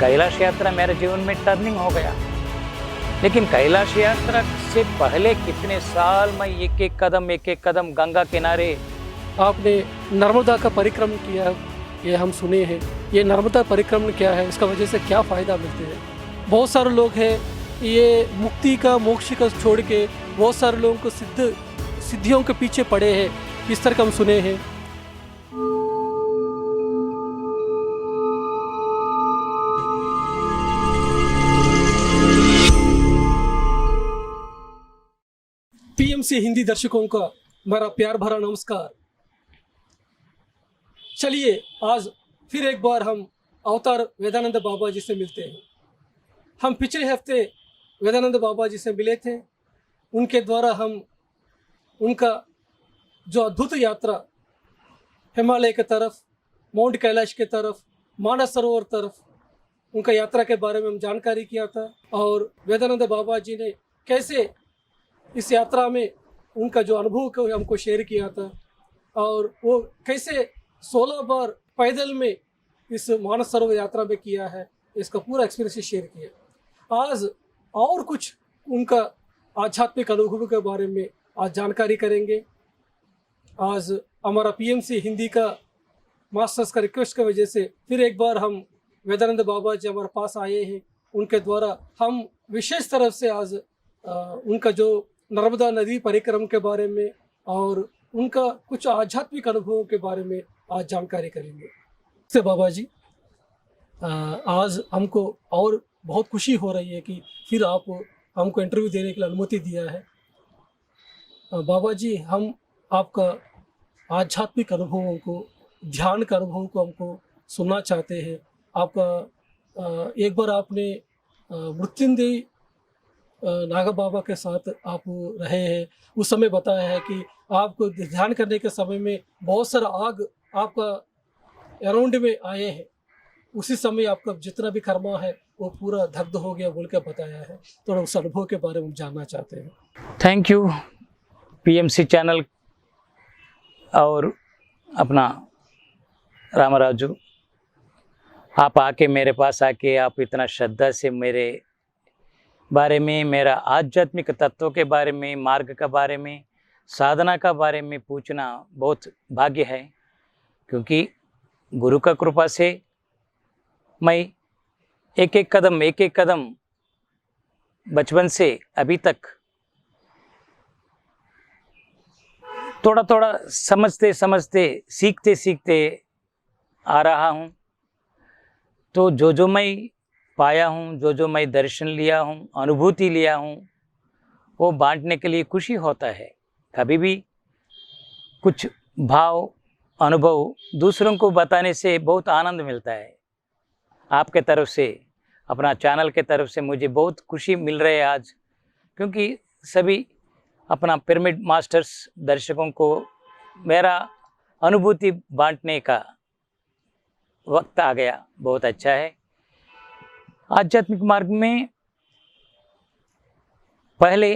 कैलाश यात्रा मेरे जीवन में टर्निंग हो गया। लेकिन कैलाश यात्रा से पहले कितने साल मैं एक एक कदम गंगा किनारे। आपने नर्मदा का परिक्रमण किया है, ये हम सुने हैं। ये नर्मदा परिक्रमण क्या है, इसका वजह से क्या फ़ायदा मिलते हैं? बहुत सारे लोग हैं ये मुक्ति का, मोक्ष का छोड़ के बहुत सारे लोगों को सिद्धियों के पीछे पड़े हैं, इस तरह का हम सुने हैं। पीएमसी हिंदी दर्शकों का मेरा प्यार भरा नमस्कार। चलिए आज फिर एक बार हम अवतार वेदानंद बाबा जी से मिलते हैं। हम पिछले हफ्ते वेदानंद बाबा जी से मिले थे। उनके द्वारा हम उनका जो अद्भुत यात्रा हिमालय के तरफ, माउंट कैलाश के तरफ, मानस सरोवर तरफ, उनका यात्रा के बारे में हम जानकारी किया था। और वेदानंद बाबा जी ने कैसे इस यात्रा में उनका जो अनुभव को हमको शेयर किया था, और वो कैसे 16 बार पैदल में इस मानस सरोवर यात्रा में किया है, इसका पूरा एक्सपीरियंस शेयर किया। आज और कुछ उनका आध्यात्मिक अनुभव के बारे में आज जानकारी करेंगे। आज हमारा पीएमसी हिंदी का मास्टर्स का रिक्वेस्ट की वजह से फिर एक बार हम वेदानंद बाबा जी हमारे पास आए हैं। उनके द्वारा हम विशेष तरह से आज उनका जो नर्मदा नदी परिक्रम के बारे में और उनका कुछ आध्यात्मिक अनुभवों के बारे में आज जानकारी करेंगे। से बाबा जी, आज हमको और बहुत खुशी हो रही है कि फिर आप हमको इंटरव्यू देने के लिए अनुमति दिया है। बाबा जी, हम आपका आध्यात्मिक अनुभवों को, ध्यान का अनुभव को हमको सुनना चाहते हैं। आपका एक बार आपने मृत्युंजय नागा बाबा के साथ आप रहे हैं, उस समय बताया है कि आपको ध्यान करने के समय में बहुत सारा आग आपका अराउंड में आए हैं, उसी समय आपका जितना भी कर्मा है वो पूरा दग्ध हो गया बोल के बताया है। तो उस अनुभव के बारे में जानना चाहते हैं। थैंक यू पीएमसी चैनल और अपना रामराजू, आप आके मेरे पास आके आप इतना श्रद्धा से मेरे बारे में, मेरा आध्यात्मिक तत्वों के बारे में, मार्ग के बारे में, साधना का बारे में पूछना बहुत भाग्य है। क्योंकि गुरु का कृपा से मैं एक एक कदम बचपन से अभी तक थोड़ा थोड़ा समझते समझते, सीखते सीखते आ रहा हूँ। तो जो मैं पाया हूँ, जो मैं दर्शन लिया हूँ, अनुभूति लिया हूँ, वो बांटने के लिए खुशी होता है। कभी भी कुछ भाव, अनुभव दूसरों को बताने से बहुत आनंद मिलता है। आपके तरफ से, अपना चैनल के तरफ से मुझे बहुत खुशी मिल रही है आज, क्योंकि सभी अपना पिरामिड मास्टर्स दर्शकों को मेरा अनुभूति बांटने का वक्त आ गया। बहुत अच्छा है। आध्यात्मिक मार्ग में पहले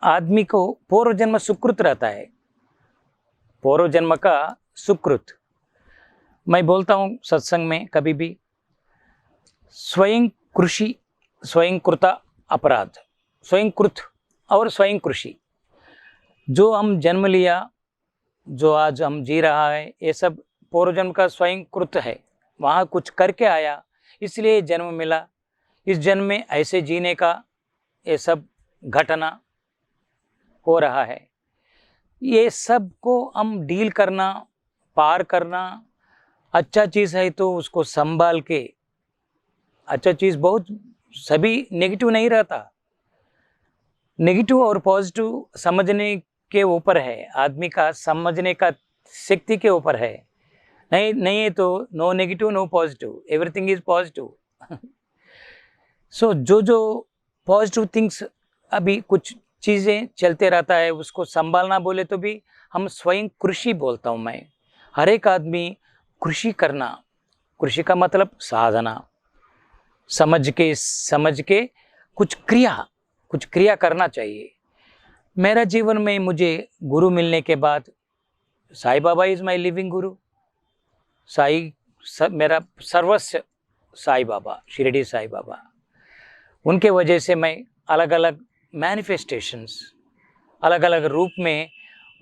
आदमी को पूर्व जन्म सुकृत रहता है, पूर्व जन्म का सुकृत। मैं बोलता हूँ सत्संग में कभी भी, स्वयं कृषि स्वयं कृता अपराध, स्वयं कृत और स्वयं कृषि। जो हम जन्म लिया, जो आज हम जी रहा है, ये सब पूर्व जन्म का स्वयं कृत है। वहाँ कुछ करके आया, इसलिए जन्म मिला। इस जन्म में ऐसे जीने का ये सब घटना हो रहा है। ये सब को हम डील करना, पार करना अच्छा चीज़ है तो उसको संभाल के, अच्छा चीज़ बहुत, सभी नेगेटिव नहीं रहता। नेगेटिव और पॉजिटिव समझने के ऊपर है, आदमी का समझने का शक्ति के ऊपर है। नहीं है तो no negative no positive, everything is positive. So जो पॉजिटिव थिंग्स, अभी कुछ चीज़ें चलते रहता है, उसको संभालना बोले तो भी हम स्वयं कृषि बोलता हूँ मैं। हर एक आदमी कृषि करना, कृषि का मतलब साधना, समझ के कुछ क्रिया करना चाहिए। मेरा जीवन में मुझे गुरु मिलने के बाद, Sai Baba is my living गुरु। साई मेरा सर्वस्व साईं बाबा, शिरडी साईं बाबा, उनके वजह से मैं अलग अलग मैनिफेस्टेशंस, अलग अलग रूप में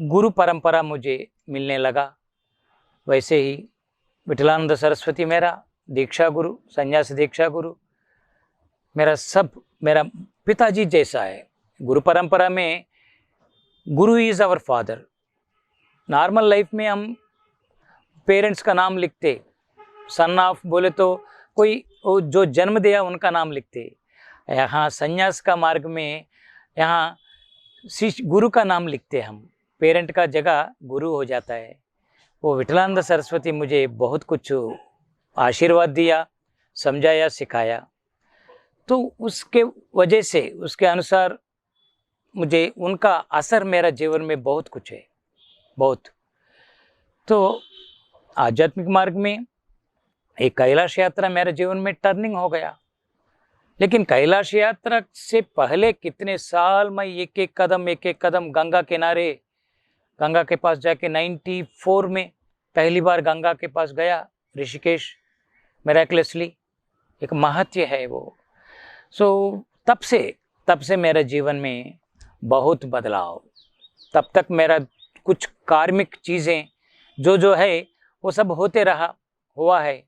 गुरु परंपरा मुझे मिलने लगा। वैसे ही विठलानंद सरस्वती मेरा दीक्षा गुरु, संन्यास दीक्षा गुरु, मेरा पिताजी जैसा है। गुरु परंपरा में गुरु is our father. Normal life में हम पेरेंट्स का नाम लिखते, सन ऑफ बोले तो कोई जो जन्म दिया उनका नाम लिखते। यहाँ संन्यास का मार्ग में यहाँ शिष्य गुरु का नाम लिखते हम, पेरेंट का जगह गुरु हो जाता है। वो विठलानंद सरस्वती मुझे बहुत कुछ आशीर्वाद दिया, समझाया, सिखाया। तो उसके वजह से, उसके अनुसार मुझे उनका असर मेरा जीवन में बहुत कुछ है, बहुत। तो आध्यात्मिक मार्ग में एक कैलाश यात्रा मेरे जीवन में टर्निंग हो गया। लेकिन कैलाश यात्रा से पहले कितने साल मैं एक एक कदम गंगा किनारे, गंगा के पास जाके 94 में पहली बार गंगा के पास गया, ऋषिकेश, मिरेकलसली, एक महत्व है वो। तब से मेरे जीवन में बहुत बदलाव। तब तक मेरा कुछ कार्मिक चीज़ें जो है वो सब होते हुआ है।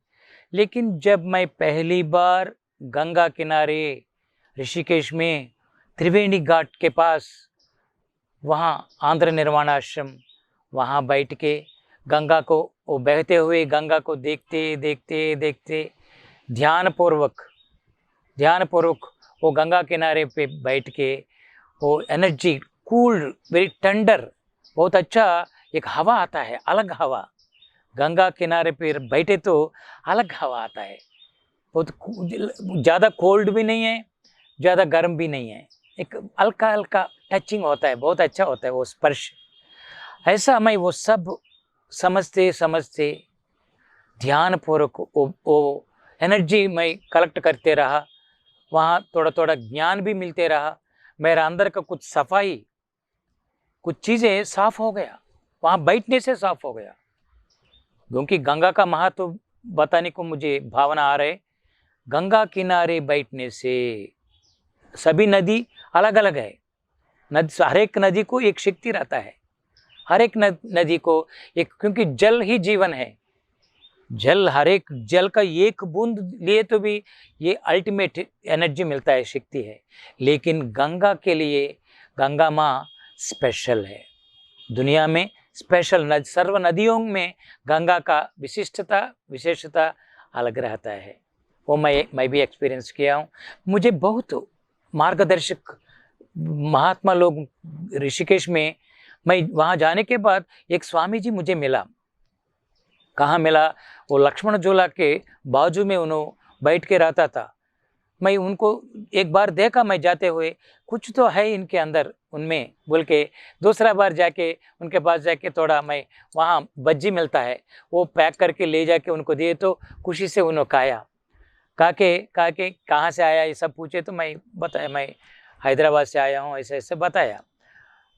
लेकिन जब मैं पहली बार गंगा किनारे ऋषिकेश में त्रिवेणी घाट के पास, वहाँ आंध्र निर्वाण आश्रम, वहाँ बैठ के गंगा को, वो बहते हुए गंगा को देखते देखते देखते ध्यानपूर्वक वो गंगा किनारे पे बैठ के वो एनर्जी, कूल, वेरी टेंडर, बहुत अच्छा एक हवा आता है, अलग हवा। गंगा किनारे पे बैठे तो अलग हवा आता है, बहुत ज़्यादा कोल्ड भी नहीं है, ज़्यादा गर्म भी नहीं है, एक हल्का हल्का टचिंग होता है, बहुत अच्छा होता है वो स्पर्श। ऐसा मैं वो सब समझते समझते ध्यानपूर्वक वो एनर्जी मैं कलेक्ट करते रहा। वहाँ थोड़ा थोड़ा ज्ञान भी मिलते रहा। मेरा अंदर का कुछ सफाई, कुछ चीज़ें साफ हो गया, वहाँ बैठने से साफ हो गया। क्योंकि गंगा का महत्व बताने को मुझे भावना आ रहे। गंगा किनारे बैठने से, सभी नदी अलग अलग है, हर एक नदी को एक शक्ति रहता है, हर एक नदी को एक, क्योंकि जल ही जीवन है। जल, हर एक जल का एक बूंद लिए तो भी ये अल्टीमेट एनर्जी मिलता है, शक्ति है। लेकिन गंगा के लिए गंगा माँ स्पेशल है, दुनिया में स्पेशल। सर्व नदियों में गंगा का विशेषता अलग रहता है। वो मैं भी एक्सपीरियंस किया हूँ। मुझे बहुत मार्गदर्शक महात्मा लोग ऋषिकेश में, मैं वहाँ जाने के बाद एक स्वामी जी मुझे मिला। कहाँ मिला? वो लक्ष्मण झूला के बाजू में उन्होंने बैठ के रहता था। मैं उनको एक बार देखा, मैं जाते हुए, कुछ तो है इनके अंदर उनमें बोल के दूसरा बार जाके उनके पास जाके थोड़ा, मैं वहाँ बज्जी मिलता है वो पैक करके ले जाके उनको दिए, तो खुशी से उन्होंने कहा के कहाँ से आया ये सब पूछे, तो मैं बताया मैं हैदराबाद से आया हूँ, ऐसे ऐसे बताया।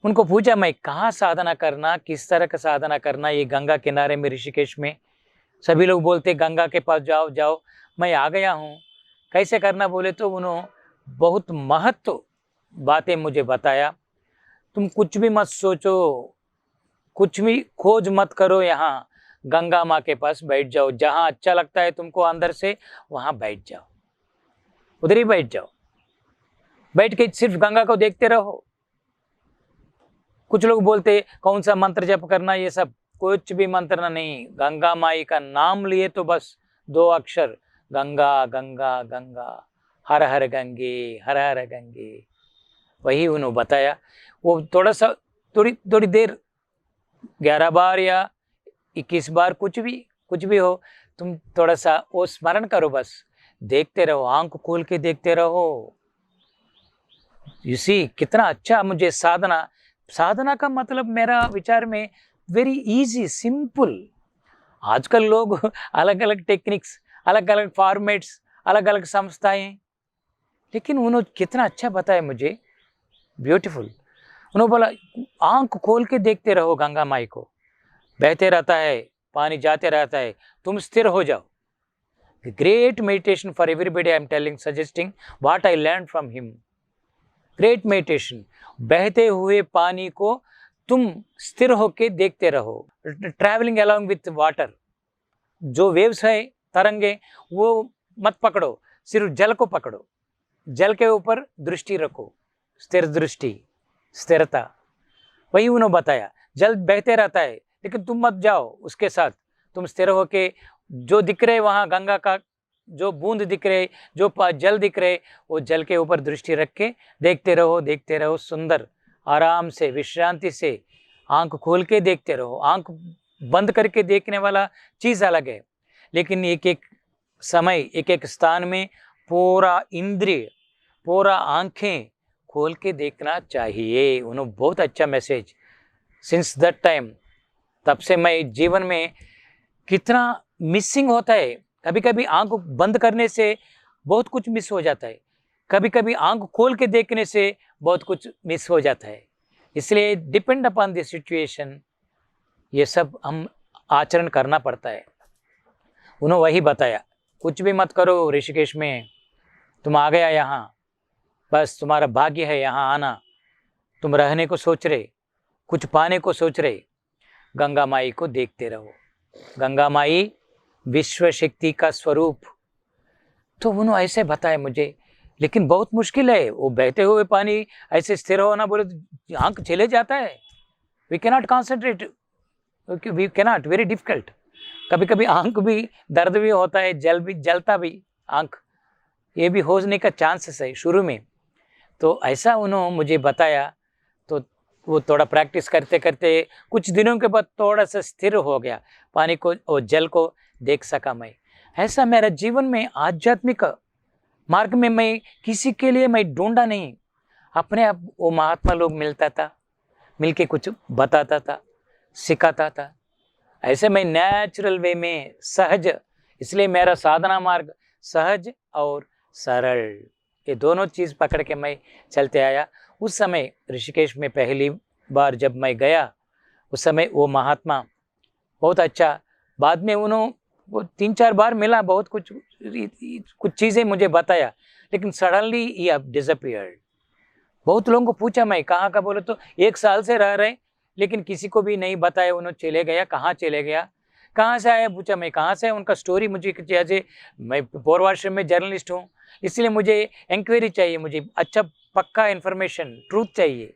उनको पूछा मैं कहाँ साधना करना, किस तरह का साधना करना, ये गंगा किनारे में ऋषिकेश में सभी लोग बोलते गंगा के पास जाओ जाओ, मैं आ गया हूँ, कैसे करना बोले तो उन्होंने बहुत महत्व बातें मुझे बताया। तुम कुछ भी मत सोचो, कुछ भी खोज मत करो, यहाँ गंगा माँ के पास बैठ जाओ, जहाँ अच्छा लगता है तुमको अंदर से वहाँ बैठ जाओ, उधर ही बैठ जाओ, बैठ के सिर्फ गंगा को देखते रहो। कुछ लोग बोलते कौन सा मंत्र जप करना, ये सब कुछ भी मंत्र नहीं, गंगा माई का नाम लिए तो बस 2 अक्षर, गंगा गंगा गंगा, हर हर गंगे, हर हर गंगे, वही उन्होंने बताया। वो थोड़ी देर 11 बार या 21 बार, कुछ भी हो, तुम थोड़ा सा वो स्मरण करो, बस देखते रहो, आंख खोल के देखते रहो। इसी कितना अच्छा मुझे साधना का मतलब मेरा विचार में वेरी इजी, सिंपल। आजकल लोग अलग अलग टेक्निक्स, अलग अलग फॉर्मेट्स, अलग अलग संस्थाएं, लेकिन उन्होंने कितना अच्छा बताया मुझे, ब्यूटीफुल। उन्होंने बोला आंख खोल के देखते रहो, गंगा माई को, बहते रहता है, पानी जाते रहता है, तुम स्थिर हो जाओ, Great meditation for everybody. I am telling, suggesting what I learned from him. Great meditation. बहते हुए पानी को तुम स्थिर होके देखते रहो. Traveling along with water. जो वेव्स है, तरंगे, वो मत पकड़ो, सिर्फ जल को पकड़ो. जल के ऊपर दृष्टि रखो, स्थिर दृष्टि, स्थिरता. वही उन्होंने बताया. जल बहते रहता है लेकिन तुम मत जाओ उसके साथ. तुम स्थिर होके जो दिख रहे वहाँ गंगा का जो बूंद दिख रहे, जो जल दिख रहे, वो जल के ऊपर दृष्टि रख के देखते रहो. सुंदर आराम से विश्रांति से आंख खोल के देखते रहो. आंख बंद करके देखने वाला चीज़ अलग है, लेकिन एक एक समय एक एक स्थान में पूरा इंद्रिय, पूरा आंखें खोल के देखना चाहिए. उन्होंने बहुत अच्छा मैसेज. सिंस दैट टाइम, तब से मैं जीवन में कितना मिसिंग होता है. कभी कभी आंख बंद करने से बहुत कुछ मिस हो जाता है, कभी कभी आंख खोल के देखने से बहुत कुछ मिस हो जाता है. इसलिए डिपेंड अपॉन द सिचुएशन ये सब हम आचरण करना पड़ता है. उन्होंने वही बताया, कुछ भी मत करो ऋषिकेश में. तुम आ गया यहाँ, बस तुम्हारा भाग्य है यहाँ आना. तुम रहने को सोच रहे, कुछ पाने को सोच रहे, गंगा माई को देखते रहो. गंगा माई विश्व शक्ति का स्वरूप. तो उन्होंने ऐसे बताया मुझे, लेकिन बहुत मुश्किल है. वो बहते हुए पानी ऐसे स्थिर होना बोले तो आंख चले जाता है. We cannot concentrate, we cannot, very difficult. कभी कभी आंख भी दर्द भी होता है, जलता भी आंख, ये भी होने का चांसेस है शुरू में. तो ऐसा उन्होंने मुझे बताया. तो वो थोड़ा प्रैक्टिस करते करते कुछ दिनों के बाद थोड़ा सा स्थिर हो गया, पानी को और जल को देख सका मैं. ऐसा मेरा जीवन में आध्यात्मिक मार्ग में मैं किसी के लिए मैं ढूंढा नहीं, अपने आप वो महात्मा लोग मिलता था, मिलके कुछ बताता था, सिखाता था. ऐसे मैं नेचुरल वे में सहज, इसलिए मेरा साधना मार्ग सहज और सरल, ये दोनों चीज़ पकड़ के मैं चलते आया. उस समय ऋषिकेश में पहली बार जब मैं गया, उस समय वो महात्मा बहुत अच्छा, बाद में उन्होंने वो 3-4 बार मिला, बहुत कुछ चीज़ें मुझे बताया, लेकिन सडनली ही अब डिसअपियर्ड. बहुत लोगों को पूछा मैं कहाँ का, बोले तो 1 साल से रह रहे, लेकिन किसी को भी नहीं बताया. उन्होंने चले गया. कहाँ चले गया, कहाँ से आया, पूछा मैं कहाँ से. उनका स्टोरी मुझे जैसे, मैं पूर्वाश्रम में जर्नलिस्ट हूँ, इसलिए मुझे इंक्वायरी चाहिए, मुझे अच्छा पक्का इन्फॉर्मेशन, ट्रूथ चाहिए,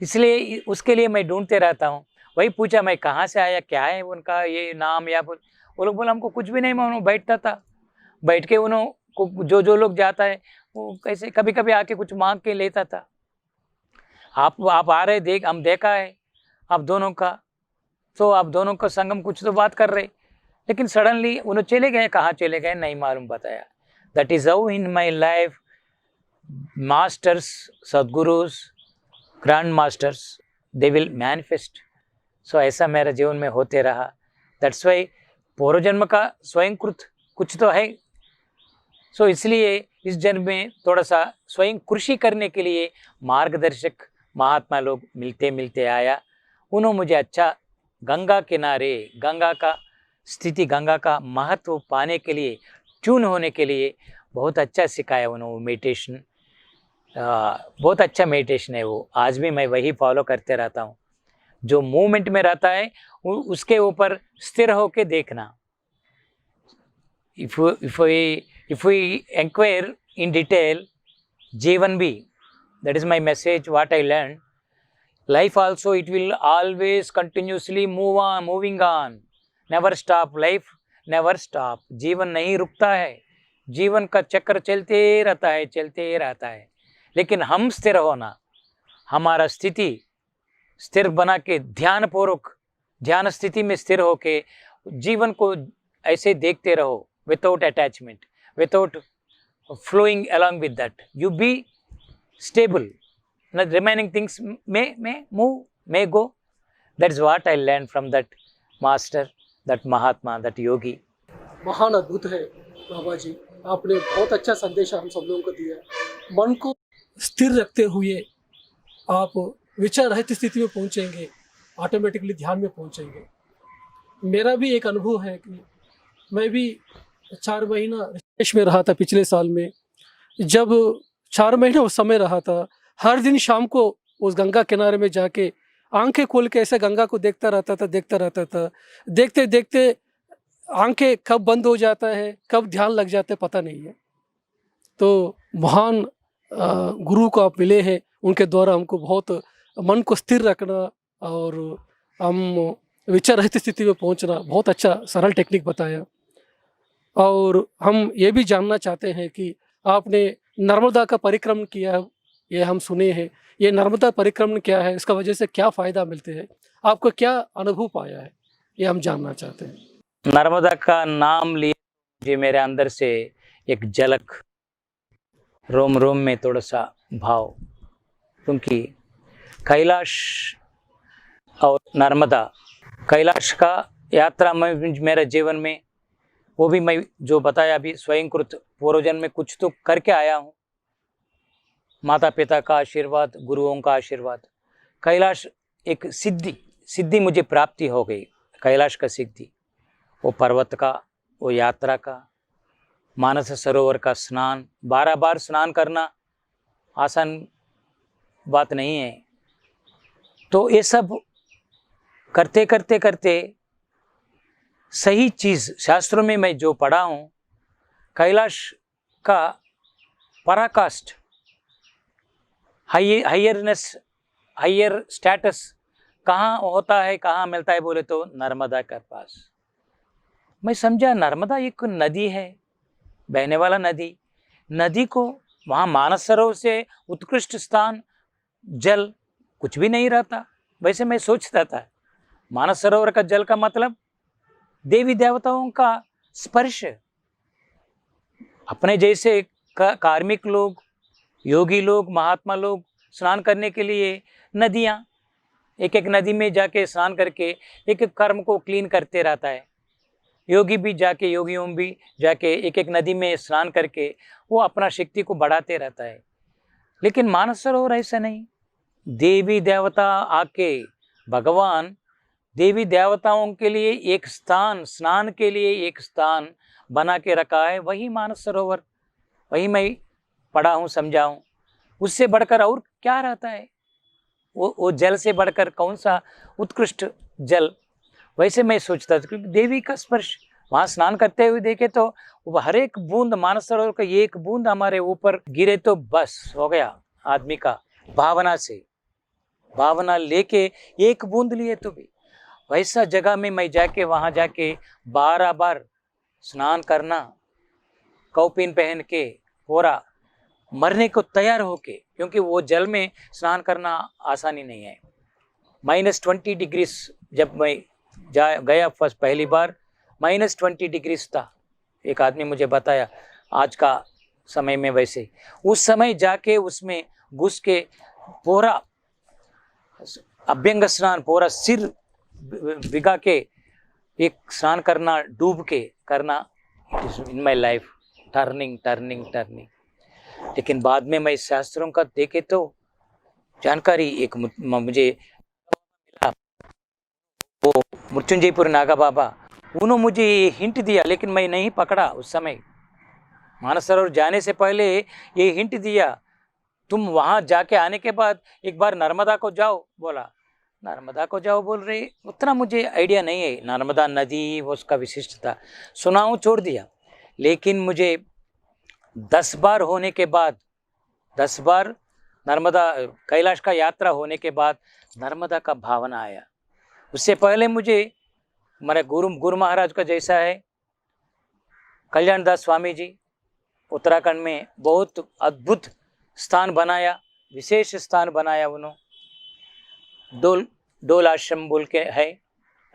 इसलिए उसके लिए मैं ढूंढते रहता हूँ. वही पूछा मैं कहाँ से आया, क्या है उनका ये नाम, या वो लोग बोला हमको कुछ भी नहीं मालूम. बैठता था, बैठ के उन्होंने जो लोग जाता है वो कैसे कभी कभी आके कुछ मांग के लेता था. आप आ रहे, देख हम देखा है आप दोनों का, तो आप दोनों का संगम कुछ तो बात कर रहे, लेकिन सडनली उन्होंने चले गए. कहाँ चले गए नहीं मालूम बताया. That is how in my life masters, sadgurus, grand masters, they will manifest. So ऐसा मेरा जीवन में होते रहा. That's why पूर्व जन्म का स्वयंकृत कुछ तो है. सो इसलिए इस जन्म में थोड़ा सा स्वयं कृषि करने के लिए मार्गदर्शक महात्मा लोग मिलते मिलते आया. उन्होंने मुझे अच्छा गंगा किनारे, गंगा का स्थिति, गंगा का महत्व पाने के लिए, ट्यून होने के लिए बहुत अच्छा सिखाया उन्होंने. मेडिटेशन बहुत अच्छा मेडिटेशन है वो, आज भी मैं वही फॉलो करते रहता हूँ. जो मूवमेंट में रहता है उसके ऊपर स्थिर होके देखना. if we inquire in detail, जीवन भी, that is my message, what I learned. Life also, it will always continuously moving on, never stop. Life never stop. जीवन नहीं रुकता है, जीवन का चक्र चलते रहता है. लेकिन हम स्थिर होना, हमारा स्थिति स्थिर बना के ध्यानपूर्वक, ध्यान स्थिति में स्थिर होके जीवन को ऐसे देखते रहो, without attachment, without flowing along with that. You be stable, remaining things may move, may go. That's what I learned from that master, that Mahatma, that योगी. महान अद्भुत है बाबा जी, आपने बहुत अच्छा संदेश हम सब लोगों को दिया. मन को स्थिर रखते हुए आप विचार रहित स्थिति में पहुंचेंगे, ऑटोमेटिकली ध्यान में पहुंचेंगे. मेरा भी एक अनुभव है कि मैं भी 4 महीना ऋषिकेश में रहा था पिछले साल में। जब 4 महीने उस समय रहा था, हर दिन शाम को उस गंगा किनारे में जाके आंखें खोल के ऐसे गंगा को देखता रहता था, देखता रहता था। देखते देखते आंखें कब बंद हो जाता है, कब ध्यान लग जाता है, पता नहीं है। तो महान गुरु को आप मिले हैं, उनके द्वारा हमको बहुत मन को स्थिर रखना और हम विचार रहित स्थिति में पहुंचना, बहुत अच्छा सरल टेक्निक बताया। और हम ये भी जानना चाहते हैं कि आपने नर्मदा का परिक्रमण किया है, ये हम सुने हैं। ये नर्मदा परिक्रमण क्या है, इसका वजह से क्या फ़ायदा मिलते हैं, आपको क्या अनुभव पाया है, ये हम जानना चाहते हैं। नर्मदा का नाम लिए मुझे मेरे अंदर से एक झलक, रोम रोम में थोड़ा सा भाव, क्योंकि कैलाश और नर्मदा, कैलाश का यात्रा में मेरे जीवन में, वो भी मैं जो बताया अभी स्वयंकृत पूर्वजन्म में कुछ तो करके आया हूँ। माता पिता का आशीर्वाद, गुरुओं का आशीर्वाद, कैलाश एक सिद्धि मुझे प्राप्ति हो गई। कैलाश का सिद्धि, वो पर्वत का, वो यात्रा का, मानस सरोवर का स्नान, 12 बार स्नान करना आसान बात नहीं है। तो ये सब करते करते करते सही चीज़ शास्त्रों में मैं जो पढ़ा हूँ, कैलाश का पराकाष्ठ, हायर स्टेटस कहाँ होता है, कहाँ मिलता है बोले तो नर्मदा के पास। मैं समझा नर्मदा एक नदी है, बहने वाला नदी को वहाँ मानस सरोवर से उत्कृष्ट स्थान जल कुछ भी नहीं रहता। वैसे मैं सोचता था मानस सरोवर का जल का मतलब देवी देवताओं का स्पर्श। अपने जैसे कार्मिक लोग, योगी लोग, महात्मा लोग स्नान करने के लिए नदियाँ, एक एक नदी में जाके स्नान करके एक एक कर्म को क्लीन करते रहता है। योगियों भी जाके एक एक नदी में स्नान करके वो अपना शक्ति को बढ़ाते रहता है। लेकिन मानस सरोवर ऐसा नहीं। देवी देवता आके, भगवान देवी देवताओं के लिए एक स्थान, स्नान के लिए एक स्थान बना के रखा है, वही मानस सरोवर। वही मैं पढ़ा हूँ, समझा हूँ। उससे बढ़कर और क्या रहता है? वो जल से बढ़कर कौन सा उत्कृष्ट जल? वैसे मैं सोचता था, क्योंकि देवी का स्पर्श वहाँ स्नान करते हुए देखे तो वो हर एक बूंद, मानस सरोवर का एक बूंद हमारे ऊपर गिरे तो बस हो गया आदमी का। भावना लेके एक बूंद लिए तो भी वैसा जगह में मैं जाके, वहाँ जाके 12 बार स्नान करना, कौपीन पहन के पूरा मरने को तैयार होके, क्योंकि वो जल में स्नान करना आसानी नहीं है। -20 डिग्री जब मैं गया फर्स्ट पहली बार, -20 डिग्री था। एक आदमी मुझे बताया आज का समय में, वैसे उस समय जाके उसमें घुस के पूरा अभ्यंग स्नान, पूरा सिर भिगा के एक स्नान करना, डूब के करना, इन माई लाइफ टर्निंग। लेकिन बाद में मैं शास्त्रों का देखे तो जानकारी एक मुझे मिला, वो मृत्युंजयपुर नागा बाबा, उन्होंने मुझे हिंट दिया, लेकिन मैं नहीं पकड़ा उस समय। मानस सरोवर जाने से पहले ये हिंट दिया, तुम वहाँ जाके आने के बाद एक बार नर्मदा को जाओ। बोला नर्मदा को जाओ बोल रहे, उतना मुझे आइडिया नहीं है नर्मदा नदी, वो उसका विशिष्टता सुनाऊँ, छोड़ दिया। लेकिन मुझे 10 बार होने के बाद, 10 बार नर्मदा कैलाश का यात्रा होने के बाद नर्मदा का भावना आया। उससे पहले मुझे मेरे गुरु महाराज का जैसा है, कल्याण दास स्वामी जी उत्तराखंड में बहुत अद्भुत स्थान बनाया, विशेष स्थान बनाया उन्होंने। डोल आश्रम बोल के है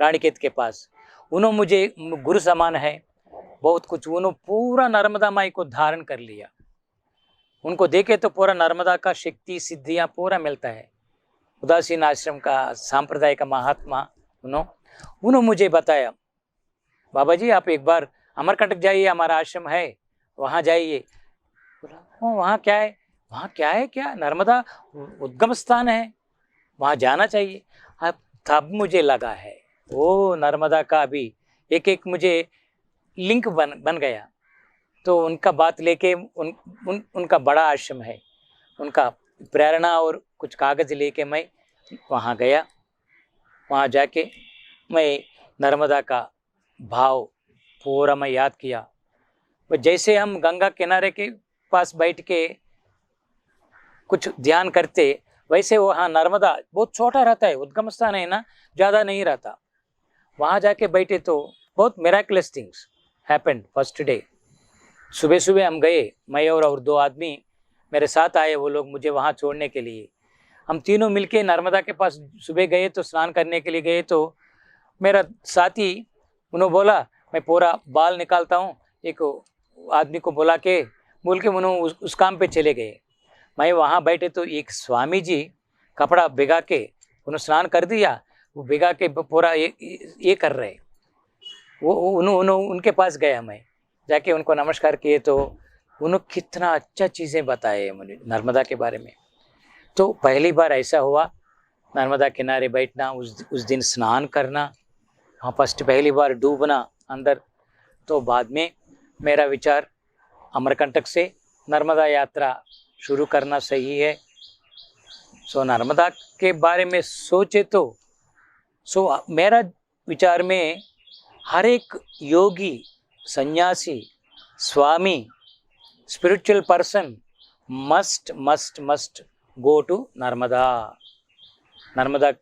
रानीखेत के पास। उन्होंने मुझे गुरु समान है, बहुत कुछ उन्होंने पूरा नर्मदा माई को धारण कर लिया। उनको देखे तो पूरा नर्मदा का शक्ति, सिद्धियाँ पूरा मिलता है। उदासीन आश्रम का सांप्रदाय का महात्मा उन्होंने मुझे बताया, बाबा जी आप एक बार अमरकंटक जाइए, हमारा आश्रम है, वहाँ जाइए। बोला वहाँ क्या है? वहाँ क्या है? क्या नर्मदा उद्गम स्थान है, वहाँ जाना चाहिए। अब तब मुझे लगा है वो नर्मदा का भी एक एक मुझे लिंक बन गया। तो उनका बात लेके उनका बड़ा आश्रम है, उनका प्रेरणा और कुछ कागज लेके मैं वहाँ गया। वहाँ जाके मैं नर्मदा का भाव पूरा मैं याद किया। वो जैसे हम गंगा किनारे के पास बैठ के कुछ ध्यान करते, वैसे वहाँ नर्मदा बहुत छोटा रहता है, उद्गम स्थान है ना, ज़्यादा नहीं रहता। वहाँ जाके बैठे तो बहुत miraculous things happened. First day सुबह सुबह हम गए, मैं और 2 आदमी मेरे साथ आए, वो लोग मुझे वहाँ छोड़ने के लिए। हम तीनों मिलके नर्मदा के पास सुबह गए, तो स्नान करने के लिए गए। तो मेरा साथी उन्होंने बोला मैं पूरा बाल निकालता हूँ, एक आदमी को बोल के उन्होंने उस काम पे चले गए। मैं वहाँ बैठे तो एक स्वामी जी कपड़ा भिगा के उन्होंने स्नान कर दिया, वो भिगा के पूरा ये कर रहे। वो उनके पास गया, मैं जाके उनको नमस्कार किए तो उन्होंने कितना अच्छा चीज़ें बताए मुझे नर्मदा के बारे में। तो पहली बार ऐसा हुआ नर्मदा किनारे बैठना, उस दिन स्नान करना, हाँ फर्स्ट पहली बार डूबना अंदर। तो बाद में मेरा विचार अमरकंटक से नर्मदा यात्रा शुरू करना सही है। सो नर्मदा के बारे में सोचे तो मेरा विचार में हर एक योगी, सन्यासी, स्वामी, spiritual person must go to Narmada. Narmada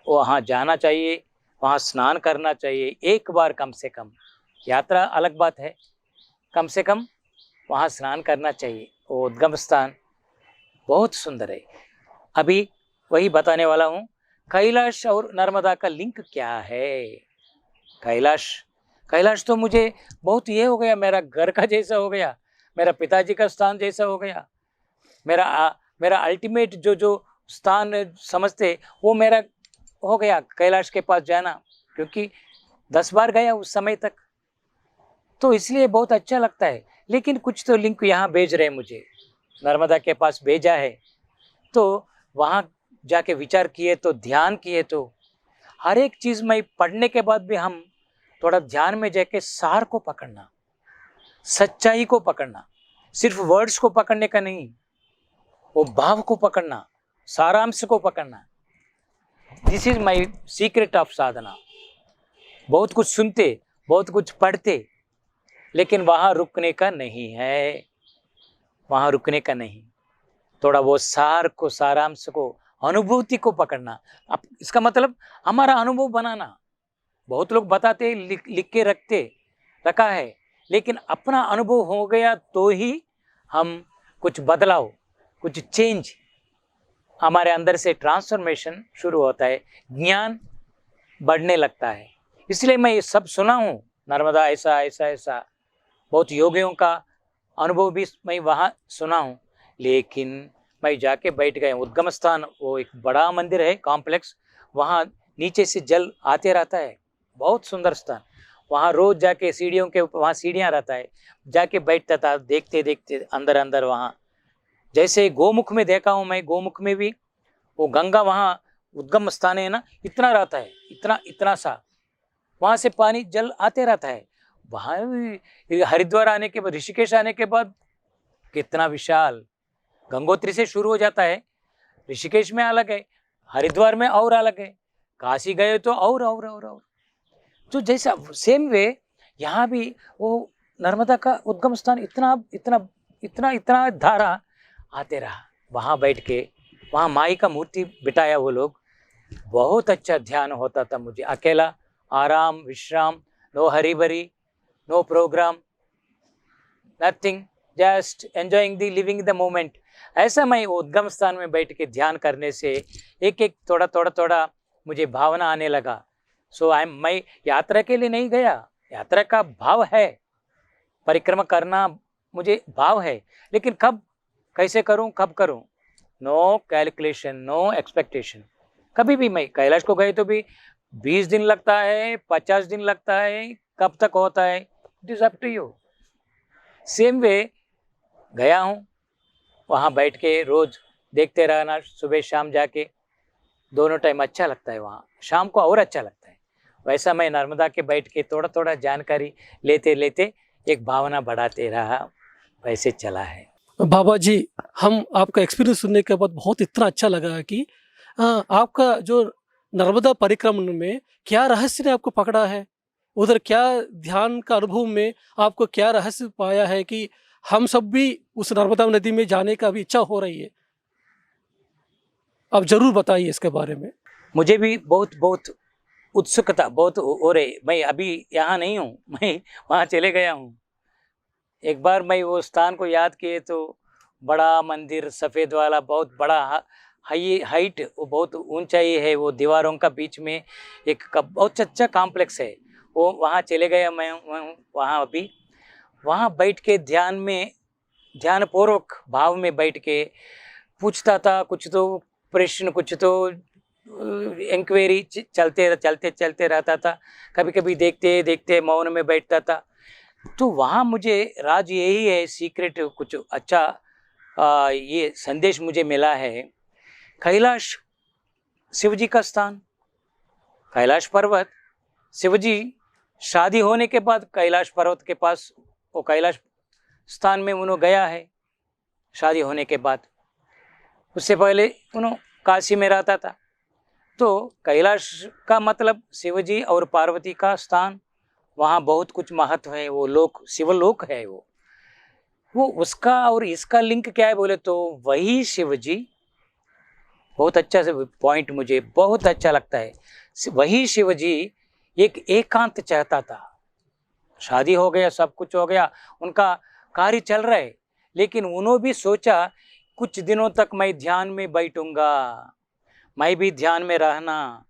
वहाँ जाना चाहिए, वहाँ स्नान करना चाहिए एक बार कम से कम। यात्रा अलग बात है, कम से कम वहाँ स्नान करना चाहिए। वो उद्गम स्थान बहुत सुंदर है। अभी वही बताने वाला हूँ, कैलाश और नर्मदा का लिंक क्या है। कैलाश तो मुझे बहुत ये हो गया, मेरा घर का जैसा हो गया, मेरा पिताजी का स्थान जैसा हो गया। मेरा अल्टीमेट जो स्थान समझते वो मेरा हो गया कैलाश के पास जाना, क्योंकि 10 बार गया उस समय तक, तो इसलिए बहुत अच्छा लगता है। लेकिन कुछ तो लिंक यहाँ भेज रहे मुझे, नर्मदा के पास भेजा है। तो वहाँ जाके विचार किए तो, ध्यान किए तो, हर एक चीज़ में पढ़ने के बाद भी हम थोड़ा ध्यान में जाके सार को पकड़ना, सच्चाई को पकड़ना, सिर्फ वर्ड्स को पकड़ने का नहीं, वो भाव को पकड़ना, सारांश को पकड़ना। This is my secret of sadhana. बहुत कुछ सुनते, बहुत कुछ पढ़ते, लेकिन वहाँ रुकने का नहीं है, वहाँ रुकने का नहीं। थोड़ा वो सार को, सारांश को, अनुभूति को पकड़ना। अब इसका मतलब हमारा अनुभव बनाना। बहुत लोग बताते, लिख के रखा है, लेकिन अपना अनुभव हो गया तो ही हम कुछ बदलाव, कुछ चेंज हमारे अंदर से ट्रांसफॉर्मेशन शुरू होता है, ज्ञान बढ़ने लगता है। इसलिए मैं ये सब सुना हूँ, नर्मदा ऐसा ऐसा ऐसा, बहुत योगियों का अनुभव भी मैं वहाँ सुना हूँ, लेकिन मैं जाके बैठ गया उद्गम स्थान। वो एक बड़ा मंदिर है, कॉम्प्लेक्स, वहाँ नीचे से जल आते रहता है, बहुत सुंदर स्थान। वहाँ रोज जाके सीढ़ियों के ऊपर, वहाँ सीढ़ियाँ रहता है, जाके बैठता था, देखते देखते अंदर वहाँ। जैसे गोमुख में देखा हूँ मैं, गोमुख में भी वो गंगा वहाँ उद्गम स्थान है ना, इतना रहता है, इतना सा, वहाँ से पानी जल आते रहता है। वहाँ हरिद्वार आने के बाद, ऋषिकेश आने के बाद कितना विशाल, गंगोत्री से शुरू हो जाता है, ऋषिकेश में अलग है, हरिद्वार में और अलग है, काशी गए तो और। तो जैसा सेम वे यहाँ भी वो नर्मदा का उद्गम स्थान इतना धारा आते रहा। वहाँ बैठ के, वहाँ माई का मूर्ति बिठाया वो लोग, बहुत अच्छा ध्यान होता था मुझे। अकेला आराम, विश्राम, no hurry burry, no programme, nothing, just enjoying the living the moment. ऐसा मैं उद्गम स्थान में बैठ के ध्यान करने से एक थोड़ा मुझे भावना आने लगा। मैं यात्रा के लिए नहीं गया, यात्रा का भाव है, परिक्रमा करना मुझे भाव है, लेकिन कब, कैसे करूं, कब करूं, नो कैलकुलेशन, नो एक्सपेक्टेशन। कभी भी मैं कैलाश को गए तो भी 20 दिन लगता है, 50 दिन लगता है, कब तक होता है, it is up to you. Same way गया हूँ, वहाँ बैठ के रोज देखते रहना, सुबह शाम जाके दोनों टाइम अच्छा लगता है। वहाँ शाम को और अच्छा लगता है, वैसा मैं नर्मदा के बैठ के थोड़ा थोड़ा जानकारी लेते लेते एक भावना बढ़ाते रहा, वैसे चला है। बाबा जी, हम आपका एक्सपीरियंस सुनने के बाद बहुत इतना अच्छा लगा कि आपका जो नर्मदा परिक्रमण में क्या रहस्य ने आपको पकड़ा है, उधर क्या ध्यान का अनुभव में आपको क्या रहस्य पाया है कि हम सब भी उस नर्मदा नदी में जाने का भी इच्छा हो रही है। आप जरूर बताइए इसके बारे में। मुझे भी बहुत बहुत उत्सुकता बहुत हो रही। मैं अभी यहाँ नहीं हूँ, मैं वहाँ चले गया हूँ। एक बार मैं वो स्थान को याद किए तो बड़ा मंदिर सफ़ेद वाला, बहुत बड़ा हाइट, वो बहुत ऊंचाई है, वो दीवारों का बीच में एक बहुत अच्छा कॉम्प्लेक्स है। वो वहाँ चले गया मैं वहाँ अभी वहाँ बैठ के ध्यान पूर्वक भाव में बैठ के पूछता था, कुछ तो प्रश्न, कुछ तो इंक्वायरी चलते चलते चलते रहता था। कभी कभी देखते देखते मौन में बैठता था। तो वहाँ मुझे राज यही है, सीक्रेट कुछ अच्छा ये संदेश मुझे मिला है। कैलाश शिव जी का स्थान, कैलाश पर्वत, शिव जी शादी होने के बाद कैलाश पर्वत के पास वो कैलाश स्थान में उन्होंने गया है शादी होने के बाद। उससे पहले उन्होंने काशी में रहता था। तो कैलाश का मतलब शिव जी और पार्वती का स्थान, वहाँ बहुत कुछ महत्व है। वो लोक शिवलोक है। वो उसका और इसका लिंक क्या है बोले तो वही शिव जी, बहुत अच्छा से पॉइंट मुझे बहुत अच्छा लगता है। वही शिव जी एक एकांत चाहता था। शादी हो गया, सब कुछ हो गया, उनका कार्य चल रहा है, लेकिन उन्होंने भी सोचा कुछ दिनों तक मैं ध्यान में बैठूंगा, मैं भी ध्यान में रहना,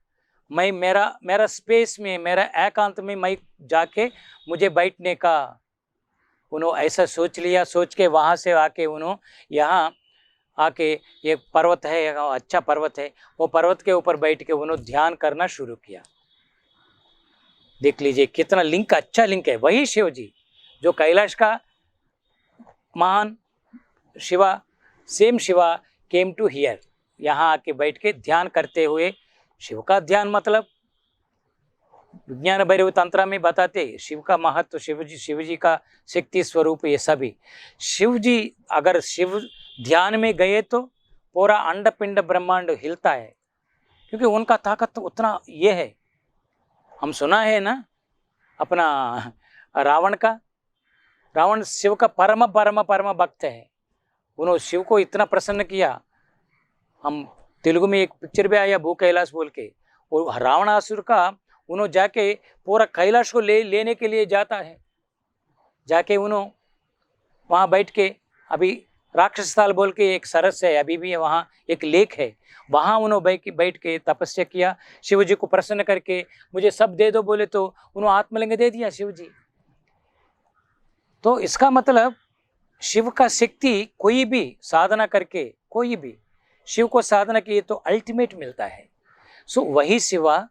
मैं मेरा स्पेस में, मेरा एकांत में मैं जाके मुझे बैठने का। उन्होंने ऐसा सोच लिया। सोच के वहाँ से आके उन्होंने यहाँ आके, ये पर्वत है, अच्छा पर्वत है, वो पर्वत के ऊपर बैठ के उन्होंने ध्यान करना शुरू किया। देख लीजिए कितना लिंक, अच्छा लिंक है। वही शिव जी जो कैलाश का महान Shiva, same Shiva came to here, यहाँ आके बैठ के ध्यान करते हुए। शिव का ध्यान मतलब विज्ञान भैरव तंत्र में बताते शिव का महत्व, शिव जी का शक्ति स्वरूप, ये सभी शिव जी। अगर शिव ध्यान में गए तो पूरा अंड पिंड ब्रह्मांड हिलता है, क्योंकि उनका ताकत तो उतना ये है। हम सुना है ना अपना रावण शिव का परम परम परम भक्त है। उन्होंने शिव को इतना प्रसन्न किया। हम तेलुगु में एक पिक्चर भी आया भू कैलाश बोल के, वो रावणासुर का उन्होंने जाके पूरा कैलाश को लेने के लिए जाता है। जाके उन्होंने वहाँ बैठ के, अभी राक्षस ताल बोल के एक सरस है, अभी भी वहाँ एक लेक है, वहाँ उन्होंने बैठ के तपस्या किया। शिव जी को प्रसन्न करके मुझे सब दे दो बोले तो उन्होंने आत्मलिंग दे दिया शिव जी। तो इसका मतलब शिव का शक्ति कोई भी साधना करके, कोई भी शिव को साधना किए तो अल्टीमेट मिलता है। सो वही शिवा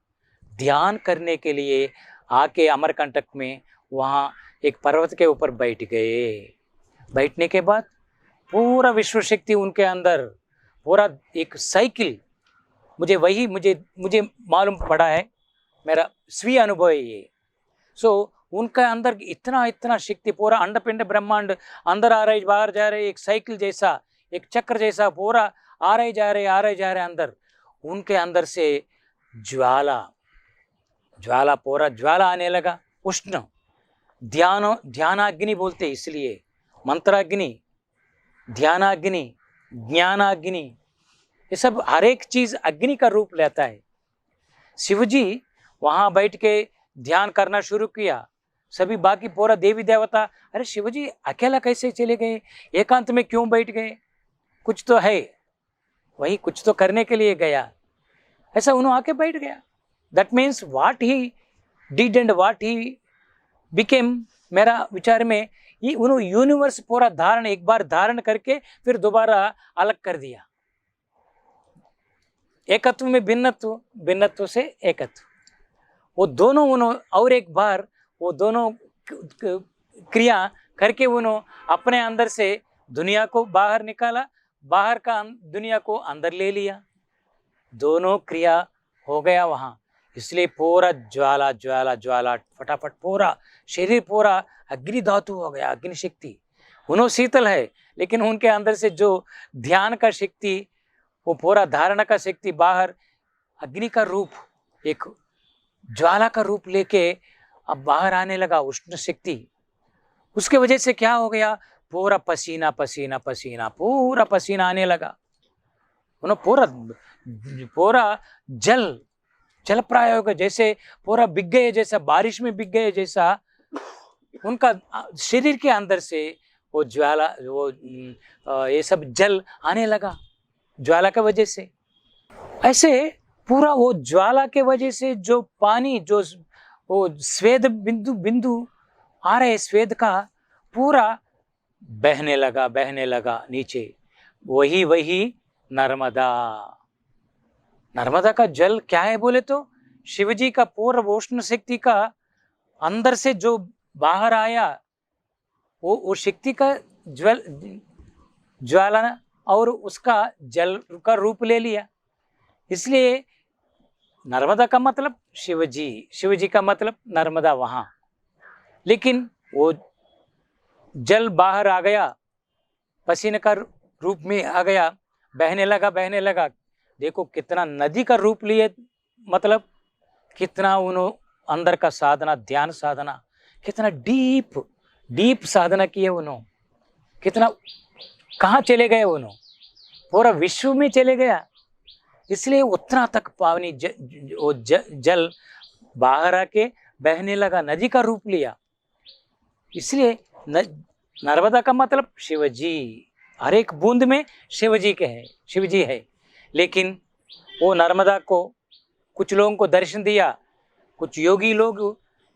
ध्यान करने के लिए आके अमरकंटक में वहाँ एक पर्वत के ऊपर बैठ गए। बैठने के बाद पूरा विश्व शक्ति उनके अंदर, पूरा एक साइकिल, मुझे मालूम पड़ा है, मेरा स्वीय अनुभव है ये। सो उनका अंदर इतना शक्ति, पूरा अंडपिंड ब्रह्मांड अंदर आ रहे बाहर जा रहे, एक साइकिल जैसा, एक चक्र जैसा पूरा आ रहे जा रहे अंदर। उनके अंदर से ज्वाला पूरा ज्वाला आने लगा। उष्ण ध्यानाग्नि बोलते, इसलिए मंत्राग्नि, ध्यानाग्नि, ज्ञानाग्नि, ये सब हर एक चीज अग्नि का रूप लेता है। शिव जी वहां बैठ के ध्यान करना शुरू किया। सभी बाकी पूरा देवी देवता, अरे शिव जी अकेला कैसे चले गए, एकांत में क्यों बैठ गए, कुछ तो है, वही कुछ तो करने के लिए गया, ऐसा उन्होंने आके बैठ गया। That means what he did and what he became, मेरा विचार में ये उन्होंने यूनिवर्स पूरा धारण, एक बार धारण करके फिर दोबारा अलग कर दिया। एकत्व में भिन्नत्व, भिन्नत्व से एकत्व, वो दोनों उन्होंने और एक बार वो दोनों क्रिया करके उन्होंने अपने अंदर से दुनिया को बाहर निकाला, बाहर का दुनिया को अंदर ले लिया। दोनों क्रिया हो गया वहाँ। इसलिए पूरा ज्वाला ज्वाला ज्वाला फटाफट पूरा शरीर पूरा अग्नि धातु हो गया, अग्नि शक्ति। उन्हों शीतल है, लेकिन उनके अंदर से जो ध्यान का शक्ति, वो पूरा धारणा का शक्ति बाहर अग्नि का रूप, एक ज्वाला का रूप लेके अब बाहर आने लगा, उष्ण शक्ति। उसके वजह से क्या हो गया, पूरा पसीना पसीना पसीना, पूरा पसीना आने लगा। उन्होंने पूरा पूरा जल जल प्राय हो गया, जैसे पूरा बिक गए, जैसा बारिश में बिक गए जैसा उनका शरीर के अंदर से वो ज्वाला, वो ये सब जल आने लगा ज्वाला के वजह से। ऐसे पूरा वो ज्वाला के वजह से जो पानी, जो वो स्वेद बिंदु बिंदु आ रहे स्वेद का, पूरा बहने लगा नीचे। वही वही नर्मदा। नर्मदा का जल क्या है बोले तो शिवजी का पूर्व उष्ण शक्ति का अंदर से जो बाहर आया, वो शक्ति का ज्वाला और उसका जल का रूप ले लिया। इसलिए नर्मदा का मतलब शिवजी, शिवजी का मतलब नर्मदा वहां। लेकिन वो जल बाहर आ गया, पसीने का रूप में आ गया, बहने लगा। देखो कितना नदी का रूप लिए, मतलब कितना उन्होंने अंदर का साधना, ध्यान साधना, कितना डीप साधना किए उन्होंने, कितना कहाँ चले गए उन्होंने, पूरा विश्व में चले गया। इसलिए उतना तक पानी जल बाहर आके बहने लगा, नदी का रूप लिया। इसलिए नर्मदा का मतलब शिवजी, हर एक बूंद में शिवजी के है, शिवजी है। लेकिन वो नर्मदा को कुछ लोगों को दर्शन दिया, कुछ योगी लोग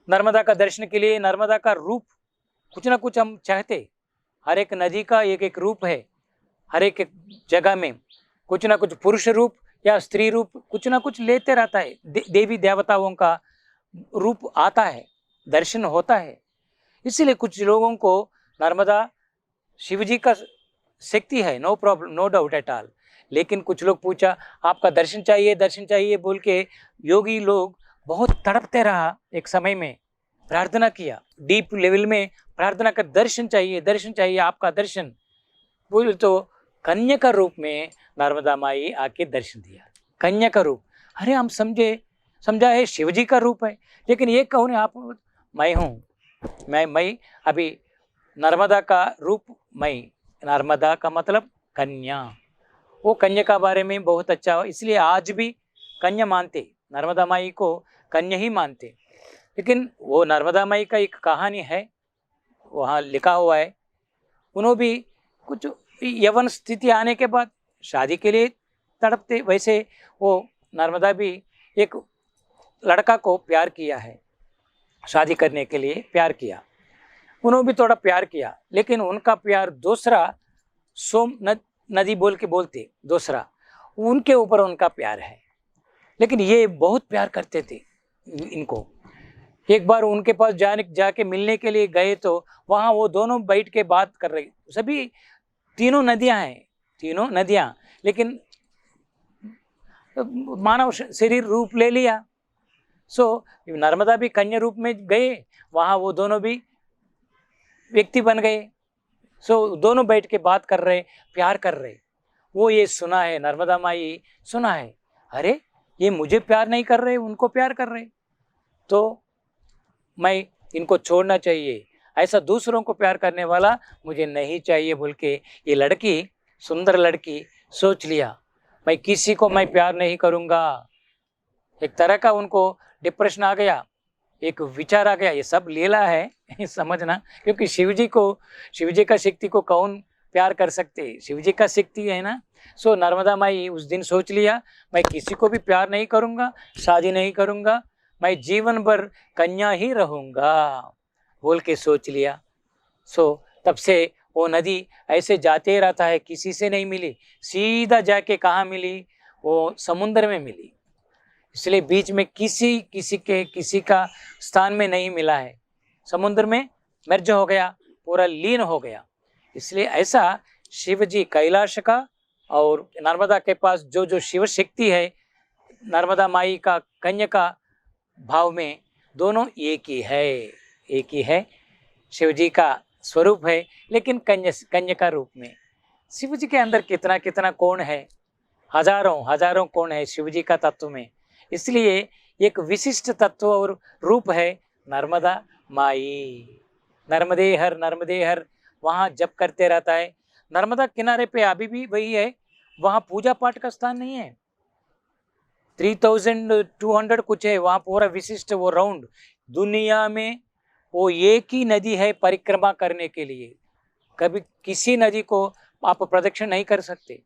नर्मदा का दर्शन के लिए नर्मदा का रूप कुछ ना कुछ हम चाहते। हर एक नदी का एक एक रूप है, हर एक जगह में कुछ ना कुछ पुरुष रूप या स्त्री रूप कुछ ना कुछ लेते रहता है। देवी देवताओं का रूप आता है, दर्शन होता है। इसीलिए कुछ लोगों को नर्मदा शिवजी का शक्ति है, no problem, no doubt at all. लेकिन कुछ लोग पूछा आपका दर्शन चाहिए बोल के योगी लोग बहुत तड़पते रहा। एक समय में प्रार्थना किया, डीप लेवल में प्रार्थना कर, दर्शन चाहिए आपका दर्शन बोल। तो कन्या का रूप में नर्मदा माई आके दर्शन दिया, कन्या का रूप। अरे हम समझा है शिवजी का रूप है, लेकिन ये कौन है आप? मैं हूँ, मैं अभी नर्मदा का रूप, मैं। नर्मदा का मतलब कन्या, वो कन्या का बारे में बहुत अच्छा हो। इसलिए आज भी कन्या मानते, नर्मदा माई को कन्या ही मानते। लेकिन वो नर्मदा माई का एक कहानी है, वहाँ लिखा हुआ है। उन्होंने भी कुछ यवन स्थिति आने के बाद शादी के लिए तड़पते, वैसे वो नर्मदा भी एक लड़का को प्यार किया है, शादी करने के लिए प्यार किया। उन्होंने भी थोड़ा प्यार किया, लेकिन उनका प्यार दूसरा सोम नदी बोल के बोलते, दूसरा उनके ऊपर उनका प्यार है। लेकिन ये बहुत प्यार करते थे इनको। एक बार उनके पास जाके मिलने के लिए गए तो वहाँ वो दोनों बैठ के बात कर रहे। सभी तीनों नदियाँ हैं, तीनों नदियाँ, लेकिन मानव शरीर रूप ले लिया। सो नर्मदा भी कन्या रूप में गए, वहाँ वो दोनों भी व्यक्ति बन गए। सो दोनों बैठ के बात कर रहे, प्यार कर रहे। वो ये सुना है, नर्मदा माई सुना है, अरे ये मुझे प्यार नहीं कर रहे, उनको प्यार कर रहे, तो मैं इनको छोड़ना चाहिए, ऐसा दूसरों को प्यार करने वाला मुझे नहीं चाहिए बोल के ये लड़की, सुंदर लड़की सोच लिया, मैं किसी को मैं प्यार नहीं करूँगा। एक तरह का उनको डिप्रेशन आ गया, एक विचार आ गया। ये सब लीला है समझना, क्योंकि शिवजी का शक्ति को कौन प्यार कर सकते, शिवजी का शक्ति है ना। सो नर्मदा माई उस दिन सोच लिया, मैं किसी को भी प्यार नहीं करूँगा, शादी नहीं करूँगा, मैं जीवन भर कन्या ही रहूँगा बोल के सोच लिया। सो तब से वो नदी ऐसे जाते रहता है, किसी से नहीं मिली, सीधा जाके कहाँ मिली, वो समुद्र में मिली। इसलिए बीच में किसी का स्थान में नहीं मिला है, समुद्र में मर्ज हो गया, पूरा लीन हो गया। इसलिए ऐसा शिवजी कैलाश का और नर्मदा के पास जो शिव शक्ति है, नर्मदा माई का कन्या का भाव में दोनों एक ही है, एक ही है। शिव जी का स्वरूप है, लेकिन कन्या का रूप में। शिव जी के अंदर कितना कितना कोण है, हजारों हजारों कोण है शिव जी का तत्व में। इसलिए एक विशिष्ट तत्व और रूप है नर्मदा माई। नर्मदे हर वहाँ जप करते रहता है। नर्मदा किनारे पे अभी भी वही है, वहाँ पूजा पाठ का स्थान नहीं है। 3200 कुछ है वहाँ, पूरा विशिष्ट वो राउंड दुनिया में वो एक ही नदी है परिक्रमा करने के लिए। कभी किसी नदी को आप प्रदक्षिण नहीं कर सकते,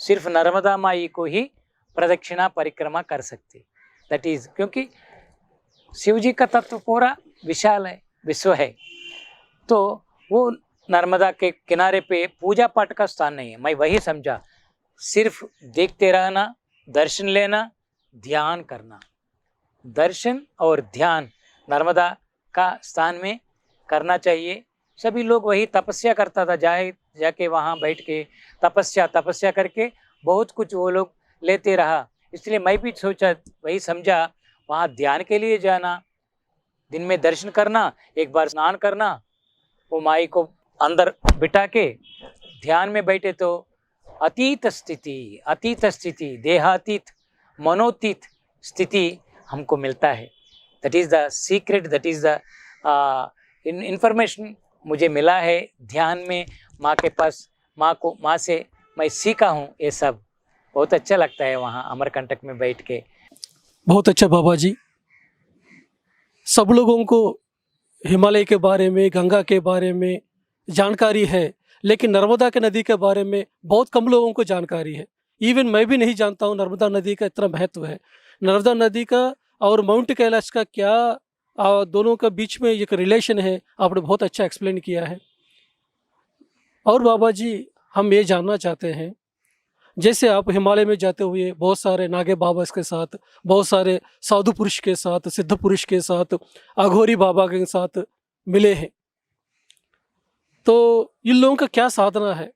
सिर्फ नर्मदा माई को ही प्रदक्षिणा परिक्रमा कर सकते। दैट इज क्योंकि शिव जी का तत्व पूरा विशाल है, विश्व है, तो वो नर्मदा के किनारे पे पूजा पाठ का स्थान नहीं है। मैं वही समझा, सिर्फ देखते रहना, दर्शन लेना, ध्यान करना। दर्शन और ध्यान नर्मदा का स्थान में करना चाहिए। सभी लोग वही तपस्या करता था, जाके वहाँ बैठ के तपस्या करके बहुत कुछ वो लोग लेते रहा। इसलिए मैं भी सोचा, वही समझा, वहाँ ध्यान के लिए जाना, दिन में दर्शन करना, एक बार स्नान करना, वो माई को अंदर बिठा के ध्यान में बैठे तो अतीत स्थिति देहातीत मनोतीत स्थिति हमको मिलता है। That is the secret, that is the information मुझे मिला है ध्यान में। माँ के पास, माँ से मैं सीखा हूँ ये सब। बहुत अच्छा लगता है वहाँ अमरकंटक में बैठ के। बहुत अच्छा बाबा जी। सब लोगों को हिमालय के बारे में, गंगा के बारे में जानकारी है, लेकिन नर्मदा के नदी के बारे में बहुत कम लोगों को जानकारी है। इवन मैं भी नहीं जानता हूँ नर्मदा नदी का इतना महत्व है। नर्मदा नदी का और माउंट कैलाश का क्या दोनों का बीच में एक रिलेशन है, आपने बहुत अच्छा एक्सप्लेन किया है। और बाबा जी, हम ये जानना चाहते हैं, जैसे आप हिमालय में जाते हुए बहुत सारे नागे बाबा के साथ, बहुत सारे साधु पुरुष के साथ, सिद्ध पुरुष के साथ, अघोरी बाबा के साथ मिले हैं, तो इन लोगों का क्या साधना है?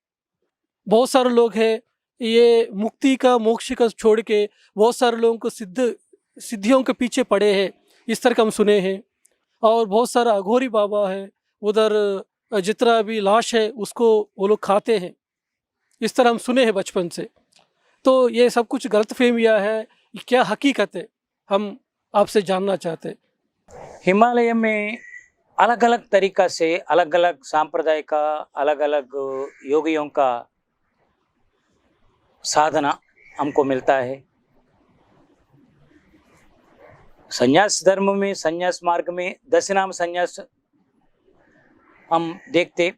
बहुत सारे लोग हैं ये मुक्ति का, मोक्ष का छोड़ के बहुत सारे लोगों को सिद्धियों के पीछे पड़े हैं, इस तरह का हम सुने हैं। और बहुत सारा अघोरी बाबा है, उधर जितना भी लाश है उसको वो लोग खाते हैं, इस तरह हम सुने हैं बचपन से। तो ये सब कुछ गलतफहमियां है, क्या हकीकत है, हम आपसे जानना चाहते हैं। हिमालय में अलग अलग तरीका से, अलग अलग सांप्रदाय का, अलग अलग योगियों का साधना हमको मिलता है। संन्यास धर्म में, संन्यास मार्ग में दशनाम संन्यास हम देखते।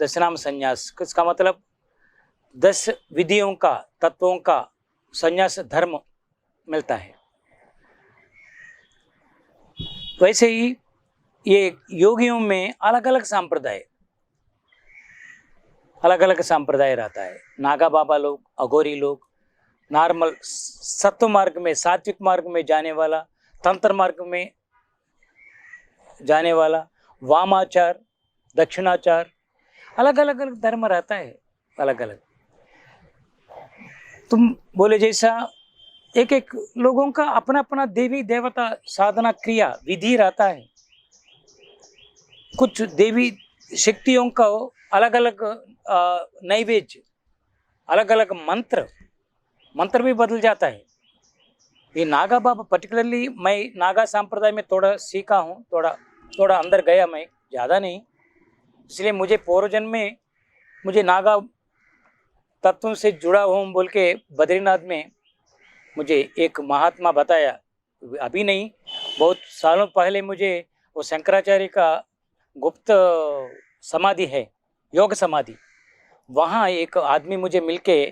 दशनाम संन्यास इसका मतलब 10 विधियों का, तत्वों का संन्यास धर्म मिलता है। वैसे ही ये योगियों में अलग अलग संप्रदाय रहता है। नागा बाबा लोग, अघोरी लोग, नॉर्मल सत्व मार्ग में, सात्विक मार्ग में जाने वाला, तंत्र मार्ग में जाने वाला, वामाचार, दक्षिणाचार, अलग अलग धर्म रहता है, अलग अलग। तुम बोले जैसा एक एक लोगों का अपना अपना देवी देवता साधना क्रिया विधि रहता है। कुछ देवी शक्तियों का अलग अलग नैवेद्य, अलग अलग मंत्र भी बदल जाता है। ये नागा बाबा पर्टिकुलरली, मैं नागा संप्रदाय में थोड़ा सीखा हूँ, थोड़ा अंदर गया, मैं ज़्यादा नहीं। इसलिए मुझे पूर्वजन्म में मुझे नागा तत्वों से जुड़ा हूँ बोल के बद्रीनाथ में मुझे एक महात्मा बताया। अभी नहीं, बहुत सालों पहले मुझे वो शंकराचार्य का गुप्त समाधि है, योग समाधि, वहाँ एक आदमी मुझे मिलके